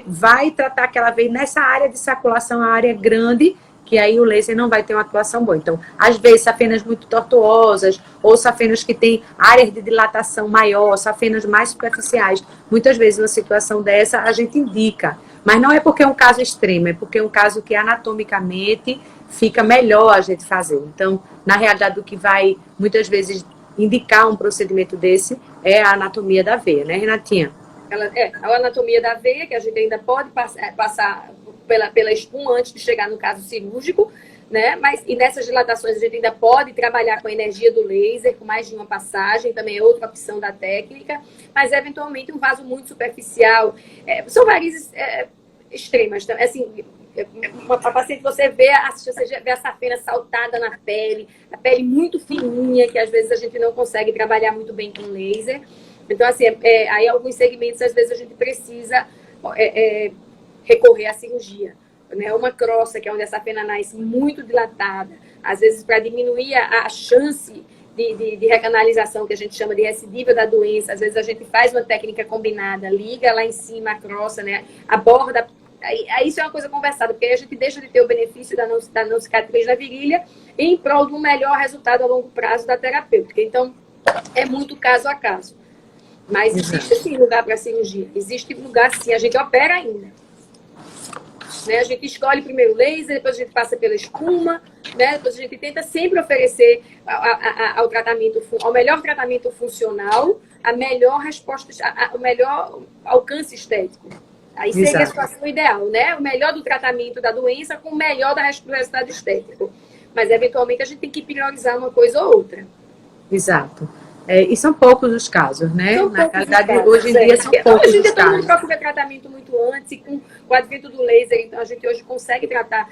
vai tratar aquela vez nessa área de saculação, a área grande, que aí o laser não vai ter uma atuação boa. Então, às vezes, safenas muito tortuosas, ou safenas que têm áreas de dilatação maior, safenas mais superficiais. Muitas vezes, numa situação dessa, a gente indica. Mas não é porque é um caso extremo, é porque é um caso que anatomicamente fica melhor a gente fazer. Então, na realidade, o que vai, muitas vezes, indicar um procedimento desse é a anatomia da veia, né, Renatinha? A anatomia da veia, que a gente ainda pode passar pela espuma antes de chegar no caso cirúrgico, né? E nessas dilatações a gente ainda pode trabalhar com a energia do laser, com mais de uma passagem, também é outra opção da técnica, mas eventualmente um vaso muito superficial. São varizes extremas, assim, uma paciente você vê a safena saltada na pele, a pele muito fininha, que às vezes a gente não consegue trabalhar muito bem com laser. Então, assim, aí alguns segmentos, às vezes, a gente precisa recorrer à cirurgia né, uma crosta, que é onde essa pena nasce, muito dilatada, às vezes para diminuir a chance de recanalização, que a gente chama de recidiva da doença, às vezes a gente faz uma técnica combinada, liga lá em cima a crosta, né, aborda. Aí isso é uma coisa conversada, porque aí a gente deixa de ter o benefício da não cicatriz da virilha em prol de um melhor resultado a longo prazo da terapêutica. Então, é muito caso a caso. Mas existe sim lugar para cirurgia. Existe lugar sim, a gente opera ainda. Né? A gente escolhe primeiro o laser, depois a gente passa pela espuma, né? Depois a gente tenta sempre oferecer ao melhor tratamento funcional, a melhor resposta, o melhor alcance estético. Aí seria a situação ideal, né? O melhor do tratamento da doença com o melhor do resultado estético. Mas, eventualmente, a gente tem que priorizar uma coisa ou outra. Exato. E são poucos os casos, né? Na realidade, hoje em dia são poucos os casos. Hoje em dia, todo mundo procura tratamento muito antes, e com o advento do laser, então, a gente hoje consegue tratar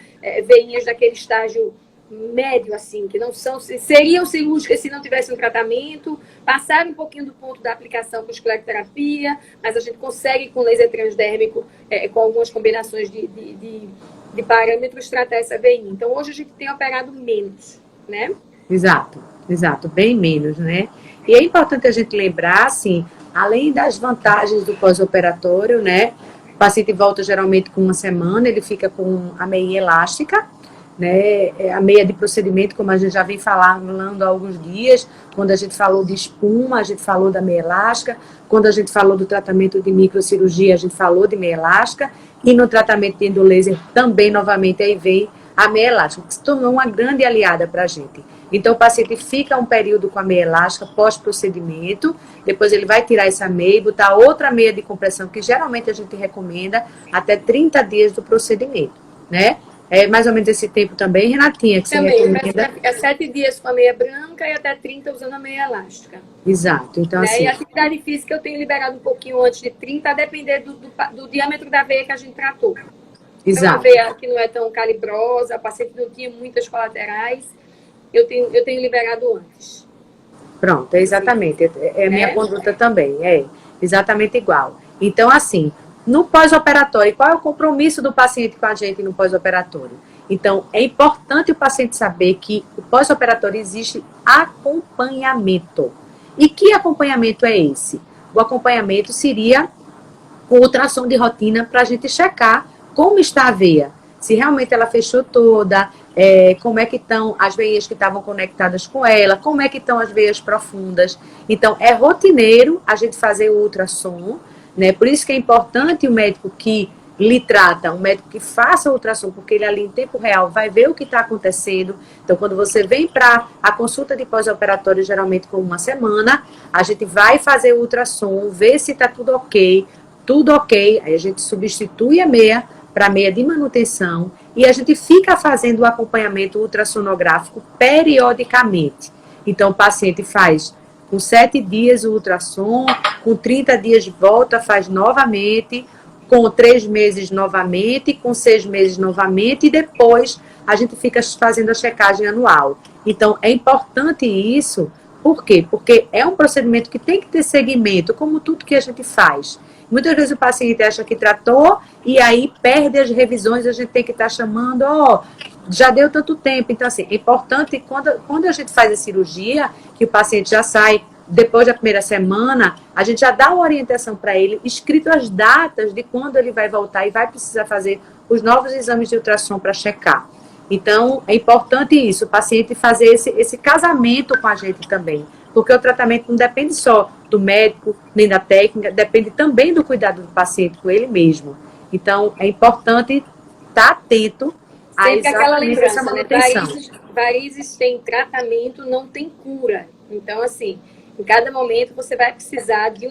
veinhas daquele estágio médio, assim, que não seriam cirúrgicas se não tivessem um tratamento, passar um pouquinho do ponto da aplicação com escleroterapia, mas a gente consegue com laser transdérmico, com algumas combinações de parâmetros, tratar essa veinha. Então, hoje a gente tem operado menos, né? Exato, bem menos, né? E é importante a gente lembrar, assim, além das vantagens do pós-operatório, né? O paciente volta geralmente com uma semana, ele fica com a meia elástica, né, a meia de procedimento, como a gente já vem falando há alguns dias, quando a gente falou de espuma, a gente falou da meia elástica, quando a gente falou do tratamento de microcirurgia, a gente falou de meia elástica, e no tratamento de endolaser também, novamente, aí vem a meia elástica, que se tornou uma grande aliada para a gente. Então, o paciente fica um período com a meia elástica pós-procedimento, depois ele vai tirar essa meia e botar outra meia de compressão, que geralmente a gente recomenda até 30 dias do procedimento, né? É mais ou menos esse tempo também, Renatinha, que também, você recomenda? É 7 dias com a meia branca e até 30 usando a meia elástica. Exato, então assim... E a atividade física eu tenho liberado um pouquinho antes de 30, a depender do diâmetro da veia que a gente tratou. Exato. É uma veia que não é tão calibrosa, a paciente não tinha muitas colaterais, eu tenho liberado antes. Pronto, exatamente. É a minha conduta também, exatamente igual. Então, assim... No pós-operatório, qual é o compromisso do paciente com a gente no pós-operatório? Então, é importante o paciente saber que o pós-operatório existe acompanhamento. E que acompanhamento é esse? O acompanhamento seria o ultrassom de rotina para a gente checar como está a veia. Se realmente ela fechou toda, como é que estão as veias que estavam conectadas com ela, como é que estão as veias profundas. Então, é rotineiro a gente fazer o ultrassom, né? Por isso que é importante o médico que lhe trata, um médico que faça o ultrassom, porque ele ali em tempo real vai ver o que está acontecendo. Então, quando você vem para a consulta de pós-operatório, geralmente com uma semana, a gente vai fazer o ultrassom, ver se está tudo ok, aí a gente substitui a meia para meia de manutenção e a gente fica fazendo o acompanhamento ultrassonográfico periodicamente. Então, o paciente faz com 7 dias o ultrassom, com 30 dias volta, faz novamente, com 3 meses novamente, com 6 meses novamente, e depois a gente fica fazendo a checagem anual. Então, é importante isso, por quê? Porque é um procedimento que tem que ter seguimento, como tudo que a gente faz. Muitas vezes o paciente acha que tratou e aí perde as revisões, a gente tem que estar chamando, já deu tanto tempo. Então, assim, é importante, quando a gente faz a cirurgia, que o paciente já sai depois da primeira semana, a gente já dá uma orientação para ele, escrito as datas de quando ele vai voltar e vai precisar fazer os novos exames de ultrassom para checar. Então, é importante isso, o paciente fazer esse casamento com a gente também, porque o tratamento não depende só do médico, nem da técnica, depende também do cuidado do paciente com ele mesmo. Então, é importante estar atento a exatamente essa manutenção. Varizes tem tratamento, não tem cura. Então, assim, em cada momento você vai precisar de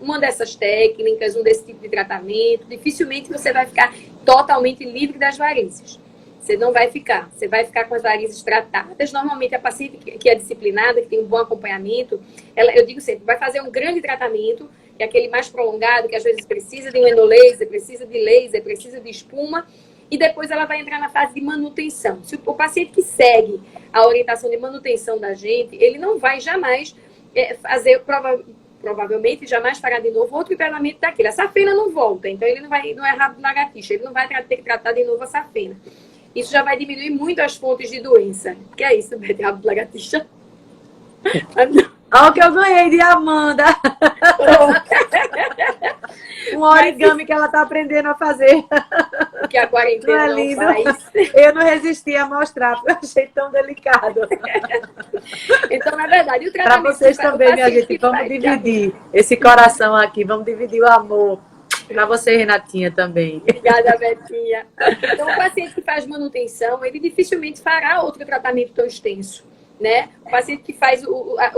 uma dessas técnicas, um desse tipo de tratamento. Dificilmente você vai ficar totalmente livre das varizes. Você não vai ficar. Você vai ficar com as varizes tratadas. Normalmente, a paciente que é disciplinada, que tem um bom acompanhamento, eu digo sempre, vai fazer um grande tratamento, que é aquele mais prolongado, que às vezes precisa de um endolaser, precisa de laser, precisa de espuma, e depois ela vai entrar na fase de manutenção. Se o paciente que segue a orientação de manutenção da gente, ele não vai jamais fazer provavelmente, jamais fará de novo outro tratamento daquele. A safena não volta, então ele não é rabo de lagartixa, ele não vai ter que tratar de novo a safena. Isso já vai diminuir muito as fontes de doença. Que é isso, Beth, rabo de lagartixa? Olha o que eu ganhei de Amanda. Um origami que ela está aprendendo a fazer. Que a quarentena não faz. Eu não resisti a mostrar, porque eu achei tão delicado. Então, na verdade, o tratamento... Para vocês também, minha gente, vamos dividir esse coração aqui, vamos dividir o amor. Para você, Renatinha, também. Obrigada, Betinha. Então, o paciente que faz manutenção, ele dificilmente fará outro tratamento tão extenso, né? O paciente que faz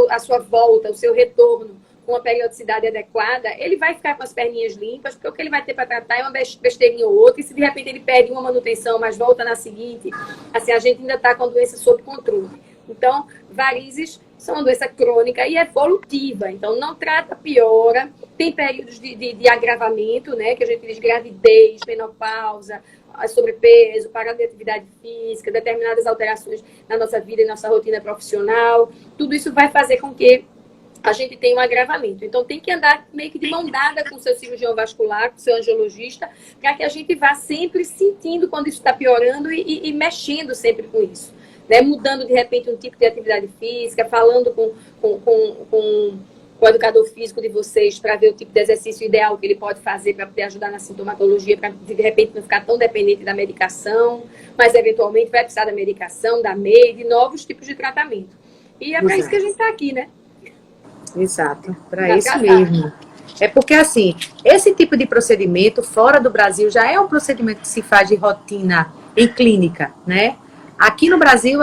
a sua volta, o seu retorno com uma periodicidade adequada, ele vai ficar com as perninhas limpas, porque o que ele vai ter para tratar é uma besteirinha ou outra, e se de repente ele perde uma manutenção, mas volta na seguinte, assim, a gente ainda está com a doença sob controle. Então, varizes são uma doença crônica e evolutiva, então não trata, piora, tem períodos de agravamento, né, que a gente diz gravidez, menopausa, sobrepeso, parada de atividade física, determinadas alterações na nossa vida e nossa rotina profissional, tudo isso vai fazer com que a gente tenha um agravamento. Então, tem que andar meio que de mão dada com o seu cirurgião vascular, com o seu angiologista, para que a gente vá sempre sentindo quando isso está piorando e mexendo sempre com isso. Né? Mudando, de repente, um tipo de atividade física, falando com o educador físico de vocês para ver o tipo de exercício ideal que ele pode fazer para poder ajudar na sintomatologia, para, de repente, não ficar tão dependente da medicação, mas, eventualmente, vai precisar da medicação, da MEI, de novos tipos de tratamento. E é para isso que a gente está aqui, né? Exato, para isso mesmo. É porque, assim, esse tipo de procedimento fora do Brasil já é um procedimento que se faz de rotina em clínica, né? Aqui no Brasil,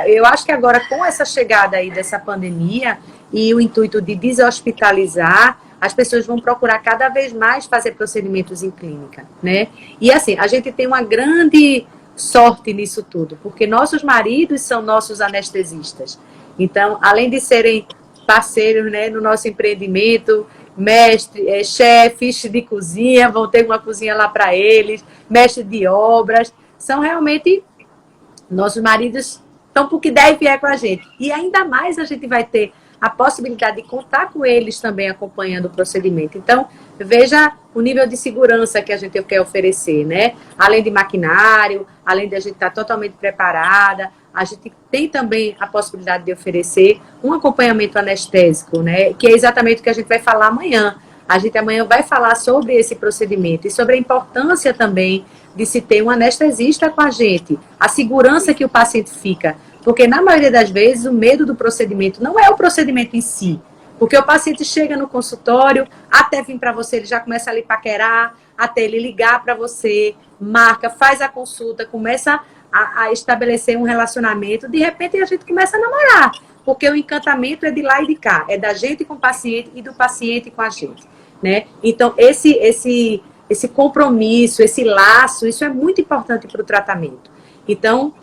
eu acho que agora com essa chegada aí dessa pandemia e o intuito de deshospitalizar, as pessoas vão procurar cada vez mais fazer procedimentos em clínica, né? E, assim, a gente tem uma grande sorte nisso tudo, porque nossos maridos são nossos anestesistas. Então, além de serem parceiros, né, no nosso empreendimento, chefes de cozinha, vão ter uma cozinha lá para eles, mestre de obras, são realmente nossos maridos, estão por que der e vier com a gente. E ainda mais a gente vai ter a possibilidade de contar com eles também acompanhando o procedimento. Então, veja o nível de segurança que a gente quer oferecer, né? Além de maquinário, além de a gente estar totalmente preparada, a gente tem também a possibilidade de oferecer um acompanhamento anestésico, né? Que é exatamente o que a gente vai falar amanhã. A gente amanhã vai falar sobre esse procedimento e sobre a importância também de se ter um anestesista com a gente, a segurança que o paciente fica. Porque na maioria das vezes o medo do procedimento não é o procedimento em si. Porque o paciente chega no consultório, até vir para você, ele já começa a lhe paquerar, até ele ligar para você, marca, faz a consulta, começa a estabelecer um relacionamento, de repente a gente começa a namorar, porque o encantamento é de lá e de cá, é da gente com o paciente e do paciente com a gente, né? Então, esse compromisso, esse laço, isso é muito importante para o tratamento. Então,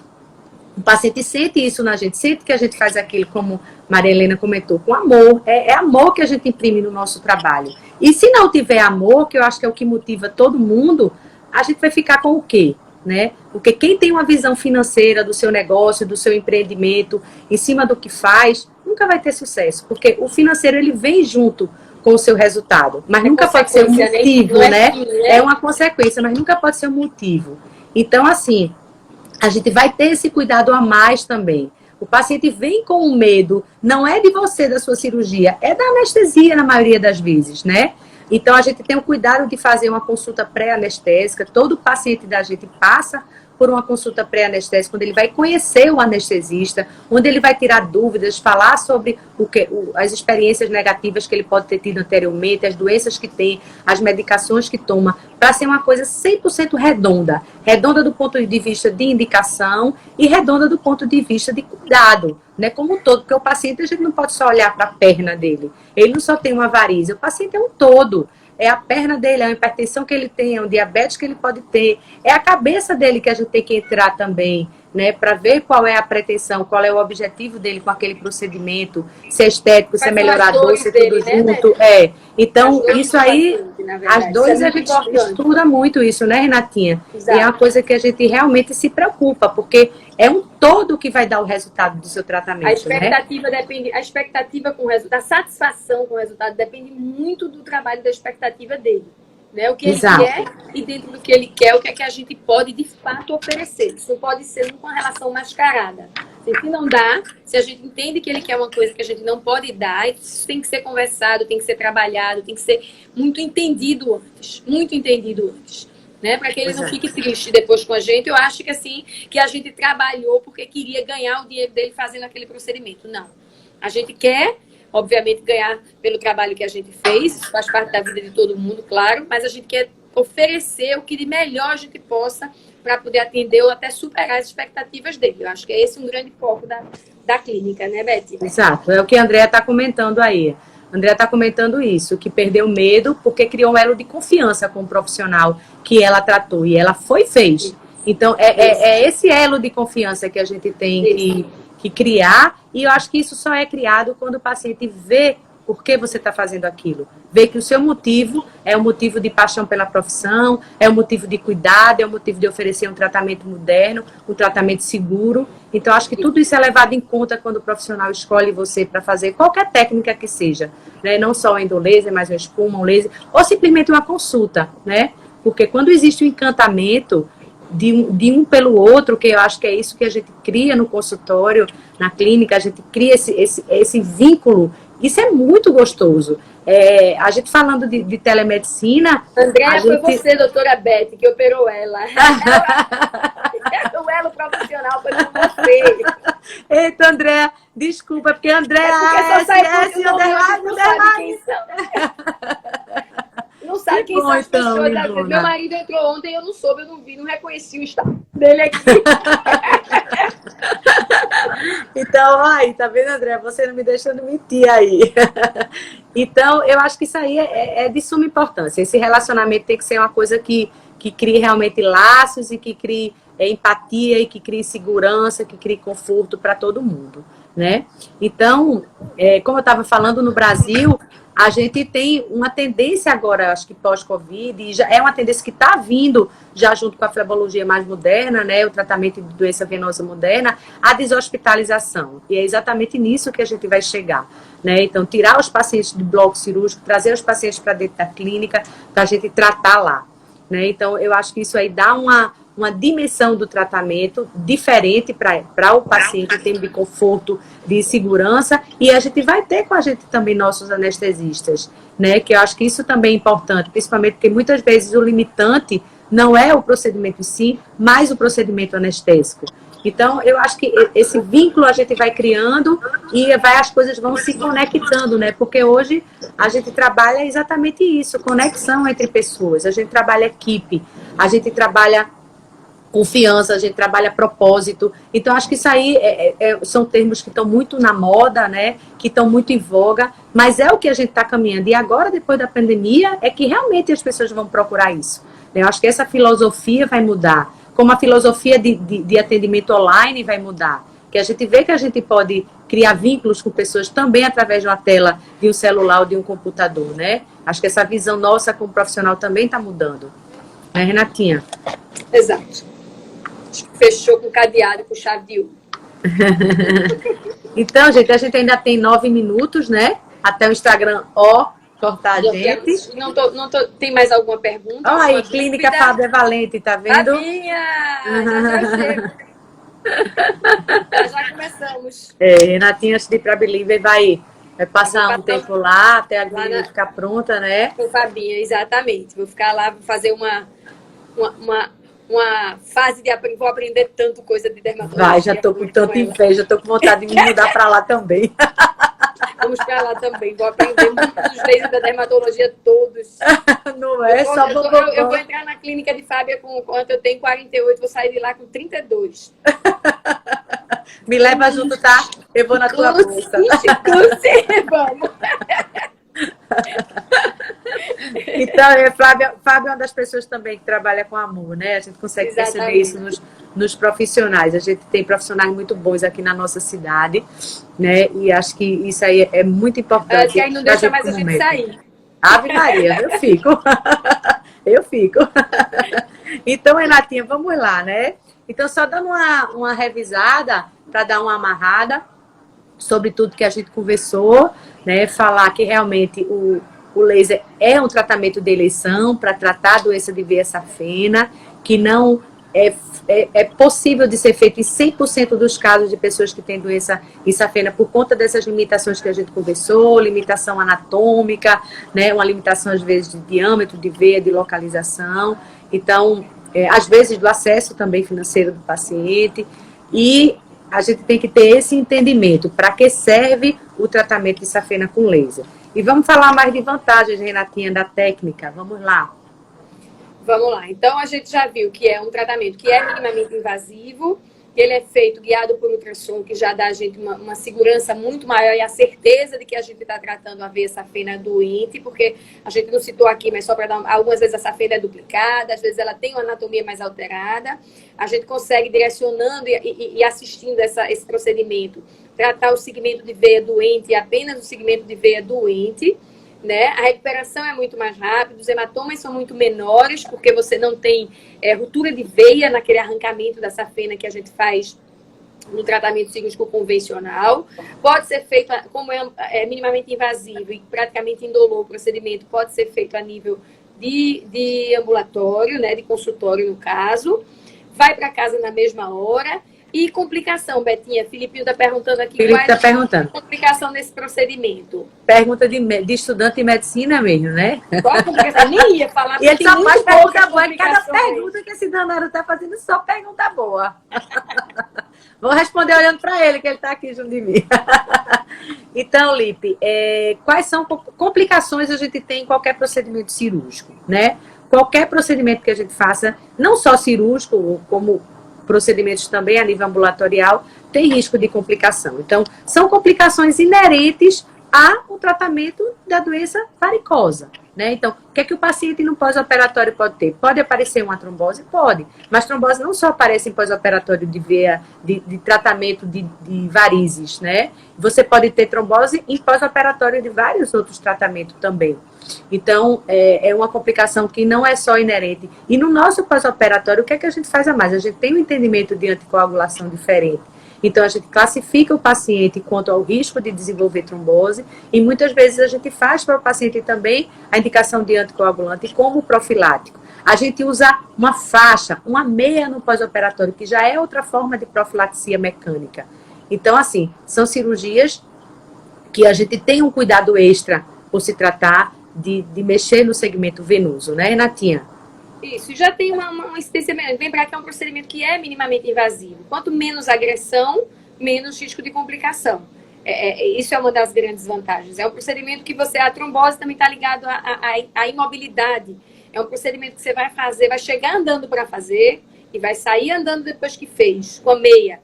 o paciente sente isso na gente, sente que a gente faz aquilo, como Maria Helena comentou, com amor, é amor que a gente imprime no nosso trabalho. E se não tiver amor, que eu acho que é o que motiva todo mundo, a gente vai ficar com o quê? Né? Porque quem tem uma visão financeira do seu negócio, do seu empreendimento, em cima do que faz, nunca vai ter sucesso, porque o financeiro ele vem junto com o seu resultado, mas nunca pode ser um motivo, né? É uma consequência, mas nunca pode ser um motivo. Então, assim, a gente vai ter esse cuidado a mais também. O paciente vem com o medo, não é de você, da sua cirurgia, é da anestesia na maioria das vezes, né? Então, a gente tem o cuidado de fazer uma consulta pré-anestésica. Todo paciente da gente passa por uma consulta pré-anestésica, onde ele vai conhecer o anestesista, onde ele vai tirar dúvidas, falar sobre as experiências negativas que ele pode ter tido anteriormente, as doenças que tem, as medicações que toma, para ser uma coisa 100% redonda. Redonda do ponto de vista de indicação e redonda do ponto de vista de cuidado, né, como um todo, porque o paciente, a gente não pode só olhar para a perna dele. Ele não só tem uma varize, o paciente é um todo. É a perna dele, é a hipertensão que ele tem, é o diabetes que ele pode ter, é a cabeça dele que a gente tem que entrar também né, para ver qual é a pretensão, qual é o objetivo dele com aquele procedimento, se é estético, se é melhorador, se é tudo junto. Então, isso aí, as dores a gente estuda muito isso, né, Renatinha? Exato. E é uma coisa que a gente realmente se preocupa, porque é um todo que vai dar o resultado do seu tratamento. A expectativa depende, a expectativa com o resultado, a satisfação com o resultado depende muito do trabalho, da expectativa dele. Né? O que ele quer e dentro do que ele quer, o que é que a gente pode de fato oferecer. Isso não pode ser uma relação mascarada. Se não dá, se a gente entende que ele quer uma coisa que a gente não pode dar, isso tem que ser conversado, tem que ser trabalhado, tem que ser muito entendido antes. Né? Para que ele não fique triste depois com a gente. Eu acho que assim, que a gente trabalhou porque queria ganhar o dinheiro dele fazendo aquele procedimento. Não. A gente quer, obviamente, ganhar pelo trabalho que a gente fez, isso faz parte da vida de todo mundo, claro, mas a gente quer oferecer o que de melhor a gente possa para poder atender ou até superar as expectativas dele. Eu acho que é esse um grande foco da clínica, né, Beth? Exato, é o que a Andrea está comentando aí. A Andrea está comentando isso, que perdeu medo porque criou um elo de confiança com o profissional que ela tratou e ela foi e fez. Então, é esse elo de confiança que a gente tem que criar, e eu acho que isso só é criado quando o paciente vê por que você está fazendo aquilo. Vê que o seu motivo é um motivo de paixão pela profissão, é um motivo de cuidado, é um motivo de oferecer um tratamento moderno, um tratamento seguro. Então, acho que tudo isso é levado em conta quando o profissional escolhe você para fazer qualquer técnica que seja, né? Não só o endolaser, mas uma espuma, um laser, ou simplesmente uma consulta, né? Porque quando existe um encantamento de um pelo outro, que eu acho que é isso que a gente cria no consultório, na clínica, a gente cria esse vínculo. Isso é muito gostoso. A gente falando de telemedicina... Andréa, foi você, doutora Beth, que operou ela. O elo profissional foi com você. Eita, Andréa, desculpa, porque Andréa... Só sai por não sabe quem são. Não sabe quem são as pessoas da vida. Meu marido entrou ontem, eu não soube, eu não vi, não reconheci o estado dele aqui. Então, aí, tá vendo, André? Você não me deixando mentir aí. Então, eu acho que isso aí é de suma importância. Esse relacionamento tem que ser uma coisa que crie realmente laços e que crie empatia e que crie segurança, que crie conforto para todo mundo, né? Então, como eu estava falando, no Brasil, a gente tem uma tendência agora, acho que pós-Covid, e já é uma tendência que está vindo já junto com a flebologia mais moderna, né, o tratamento de doença venosa moderna, a deshospitalização. E é exatamente nisso que a gente vai chegar, né? Então, tirar os pacientes do bloco cirúrgico, trazer os pacientes para dentro da clínica, para a gente tratar lá, né? Então, eu acho que isso aí dá uma dimensão do tratamento diferente para o paciente, em termos de conforto, de segurança, e a gente vai ter com a gente também nossos anestesistas, né? Que eu acho que isso também é importante, principalmente porque muitas vezes o limitante não é o procedimento em si, mas o procedimento anestésico. Então, eu acho que esse vínculo a gente vai criando e as coisas vão se conectando, né? Porque hoje a gente trabalha exatamente isso, conexão entre pessoas, a gente trabalha equipe, a gente trabalha confiança, a gente trabalha propósito. Então, acho que isso aí são termos que estão muito na moda, né? Que estão muito em voga, mas é o que a gente está caminhando. E agora, depois da pandemia, é que realmente as pessoas vão procurar isso. Eu acho que essa filosofia vai mudar, como a filosofia de atendimento online vai mudar. Que a gente vê que a gente pode criar vínculos com pessoas também através de uma tela, de um celular ou de um computador, né? Acho que essa visão nossa como profissional também está mudando. Né, Renatinha? Exato. Fechou com cadeado e com chave de ouro. Então, gente, a gente ainda tem 9 minutos, né? Até o Instagram, cortar a gente. Tem mais alguma pergunta? Olha aí, Clínica Fábio Valente, tá vendo? Fabinha! Já começamos. Renatinha, antes de ir pra Believer, vai passar um tempo lá, até a Believer ficar pronta, né? Com Fabinha, exatamente. Vou ficar lá, vou fazer uma fase de aprender, vou aprender tanto coisa de dermatologia. Vai, já tô com tanta inveja, tô com vontade de me mudar para lá também. Vamos para lá também, vou aprender muitos lasers da dermatologia todos. Não é só eu vou entrar na clínica de Fábia com quanto eu tenho 48, vou sair de lá com 32. Me leva junto, tá? Eu vou na tua bolsa. Vamos. Então, Fábio é uma das pessoas também que trabalha com amor, né? A gente consegue perceber isso nos profissionais. A gente tem profissionais muito bons aqui na nossa cidade, né? E acho que isso aí é muito importante. Que aí não deixa mais a gente sair. Ave Maria, eu fico. Eu fico. Então, Renatinha, vamos lá, né? Então, só dando uma revisada para dar uma amarrada sobre tudo que a gente conversou, né? Falar que realmente o laser é um tratamento de eleição para tratar a doença de veia safena, que não é possível de ser feito em 100% dos casos de pessoas que têm doença em safena por conta dessas limitações que a gente conversou, limitação anatômica, né, uma limitação às vezes de diâmetro, de veia, de localização, então, às vezes do acesso também financeiro do paciente, e a gente tem que ter esse entendimento, para que serve o tratamento de safena com laser. E vamos falar mais de vantagens, Renatinha, da técnica, vamos lá. Vamos lá. Então, a gente já viu que é um tratamento que é minimamente invasivo, que ele é feito guiado por ultrassom, que já dá a gente uma segurança muito maior e a certeza de que a gente está tratando a veia safena doente, porque a gente não citou aqui, mas só para dar... Algumas vezes a safena é duplicada, às vezes ela tem uma anatomia mais alterada. A gente consegue, direcionando e assistindo esse procedimento, tratar o segmento de veia doente e apenas o segmento de veia doente, né? A recuperação é muito mais rápida, os hematomas são muito menores, porque você não tem ruptura de veia naquele arrancamento da safena que a gente faz no tratamento cirúrgico convencional. Pode ser feito, como é minimamente invasivo e praticamente indolor o procedimento, pode ser feito a nível de ambulatório, né? De consultório no caso. Vai para casa na mesma hora. E complicação, Betinha? Filipinho está perguntando aqui. Felipe está perguntando. Complicação nesse procedimento? Pergunta de estudante de medicina mesmo, né? Qual a complicação? Nem ia falar. E ele só faz pergunta boa. Cada pergunta que esse danado está fazendo, só pergunta boa. Vou responder olhando para ele, que ele está aqui junto de mim. Então, Lipe, quais são complicações a gente tem em qualquer procedimento cirúrgico, né? Qualquer procedimento que a gente faça, não só cirúrgico, como procedimentos também a nível ambulatorial, tem risco de complicação. Então, são complicações inerentes ao tratamento da doença varicosa, né? Então, o que é que o paciente no pós-operatório pode ter? Pode aparecer uma trombose? Pode. Mas trombose não só aparece em pós-operatório de veia, de tratamento de varizes, né? Você pode ter trombose em pós-operatório de vários outros tratamentos também. Então, é uma complicação que não é só inerente. E no nosso pós-operatório, o que é que a gente faz a mais? A gente tem um entendimento de anticoagulação diferente. Então, a gente classifica o paciente quanto ao risco de desenvolver trombose e muitas vezes a gente faz para o paciente também a indicação de anticoagulante como profilático. A gente usa uma faixa, uma meia no pós-operatório, que já é outra forma de profilaxia mecânica. Então, assim, são cirurgias que a gente tem um cuidado extra por se tratar de mexer no segmento venoso, né, Renatinha? Isso, já tem uma incidência menor. Lembrar que é um procedimento que é minimamente invasivo. Quanto menos agressão, menos risco de complicação. Isso é uma das grandes vantagens. É um procedimento que a trombose também está ligado à imobilidade. É um procedimento que você vai fazer, vai chegar andando para fazer e vai sair andando depois que fez, com a meia.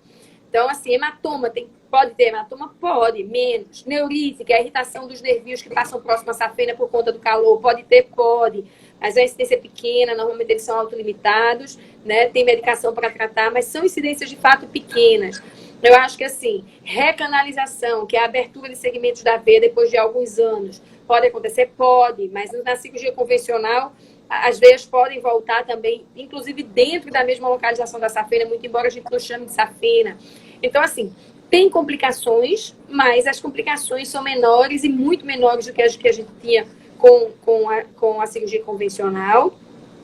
Então, assim, hematoma, pode ter hematoma? Pode, menos. Neurite, que é a irritação dos nervinhos que passam próximo à safena por conta do calor, pode ter? Pode. Mas a incidência é pequena, normalmente eles são autolimitados, né? Tem medicação para tratar, mas são incidências de fato pequenas. Eu acho que, assim, recanalização, que é a abertura de segmentos da veia depois de alguns anos, pode acontecer? Pode, mas na cirurgia convencional, as veias podem voltar também, inclusive dentro da mesma localização da safena, muito embora a gente não chame de safena. Então, assim, tem complicações, mas as complicações são menores e muito menores do que as que a gente tinha com a cirurgia convencional.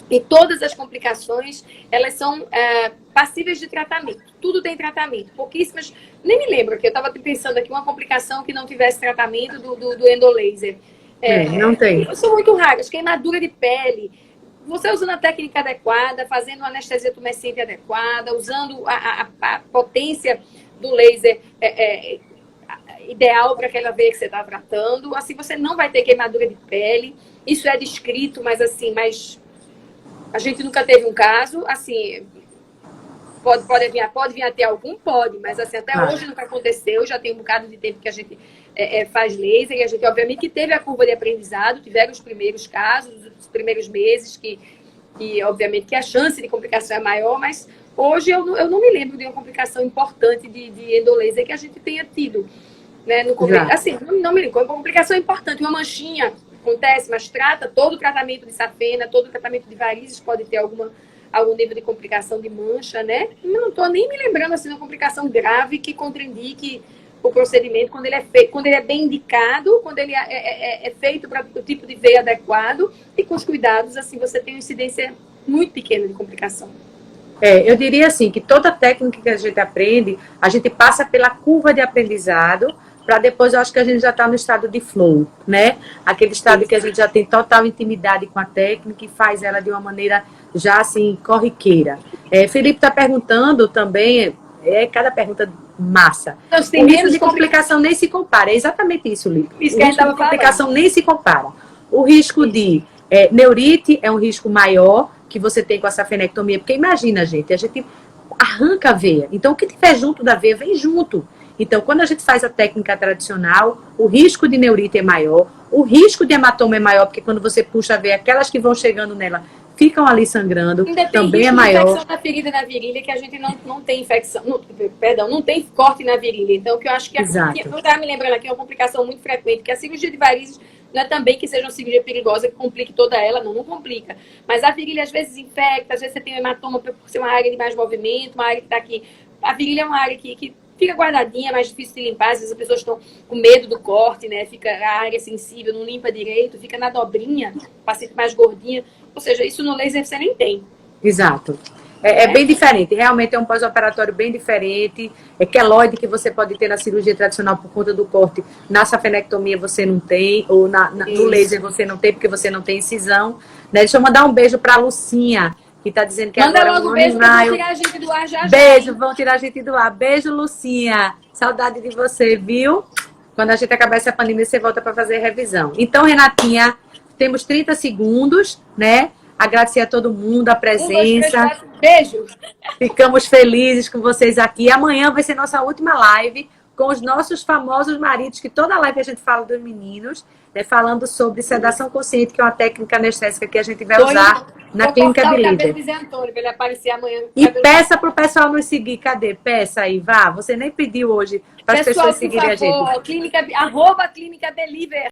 E todas as complicações, elas são passíveis de tratamento. Tudo tem tratamento. Pouquíssimas, nem me lembro, que eu estava pensando aqui, uma complicação que não tivesse tratamento do endolaser. Não tem. São muito raras. Queimadura de pele. Você usando a técnica adequada, fazendo uma anestesia tumescente adequada, usando a potência do laser ideal para aquela veia que você está tratando. Assim, você não vai ter queimadura de pele. Isso é descrito, mas assim, a gente nunca teve um caso. Assim, pode vir a ter algum? Pode, mas assim, até hoje nunca aconteceu. Já tem um bocado de tempo que a gente faz laser, e a gente, obviamente, que teve a curva de aprendizado, tiveram os primeiros casos, os primeiros meses, que obviamente, que a chance de complicação é maior, mas Hoje eu não me lembro de uma complicação importante de endolaser que a gente tenha tido. Né, no começo. Assim, não me lembro. Uma complicação importante, uma manchinha acontece, mas todo o tratamento de safena, todo o tratamento de varizes pode ter algum nível de complicação de mancha, né? Eu não estou nem me lembrando assim de uma complicação grave que contraindique o procedimento quando ele é bem indicado, quando ele é feito para o tipo de veia adequado e com os cuidados, assim, você tem uma incidência muito pequena de complicação. Eu diria assim, que toda técnica que a gente aprende, a gente passa pela curva de aprendizado, para depois, eu acho que a gente já está no estado de flow, né? Aquele estado que a gente já tem total intimidade com a técnica e faz ela de uma maneira já, assim, corriqueira. Felipe está perguntando também, cada pergunta massa. Então, o risco de complicação nem se compara. É exatamente isso, Lipe. Isso que a gente estava falando. Complicação nem se compara. O risco de neurite é um risco maior que você tem com a safenectomia, porque imagina, gente, a gente arranca a veia. Então, o que tiver junto da veia, vem junto. Então, quando a gente faz a técnica tradicional, o risco de neurite é maior, o risco de hematoma é maior, porque quando você puxa a veia, aquelas que vão chegando nela ficam ali sangrando, também é maior. Infecção na ferida na virilha, que a gente não tem infecção, não tem corte na virilha. Então, que eu acho que eu estava me lembrando aqui, é uma complicação muito frequente, que a cirurgia de varizes não é também que seja uma cirurgia perigosa, que complique toda ela, não complica. Mas a virilha às vezes infecta, às vezes você tem um hematoma por ser uma área de mais movimento, uma área que está aqui. A virilha é uma área que fica guardadinha, mais difícil de limpar, às vezes as pessoas estão com medo do corte, né? Fica a área sensível, não limpa direito, fica na dobrinha, paciente mais gordinha. Ou seja, isso no laser você nem tem. Exato. É bem diferente, realmente é um pós-operatório bem diferente. Queloide que você pode ter na cirurgia tradicional por conta do corte, na safenectomia você não tem, ou no laser você não tem, porque você não tem incisão. Né? Deixa eu mandar um beijo para a Lucinha, que está dizendo que manda agora logo um beijo, vão tirar a gente do ar já. Beijo, vão tirar a gente do ar. Beijo, Lucinha. Saudade de você, viu? Quando a gente acabar essa pandemia, você volta para fazer revisão. Então, Renatinha, temos 30 segundos, né? Agradecer a todo mundo, a presença. Beijo. Ficamos felizes com vocês aqui. Amanhã vai ser nossa última live com os nossos famosos maridos, que toda live a gente fala dos meninos, né, falando sobre sedação consciente, que é uma técnica anestésica que a gente vai usar na clínica de líder. Ele aparecer amanhã. E peça para o pessoal nos seguir. Cadê? Peça aí, vá. Você nem pediu hoje para as pessoas seguirem a gente. @Clínica Deliver.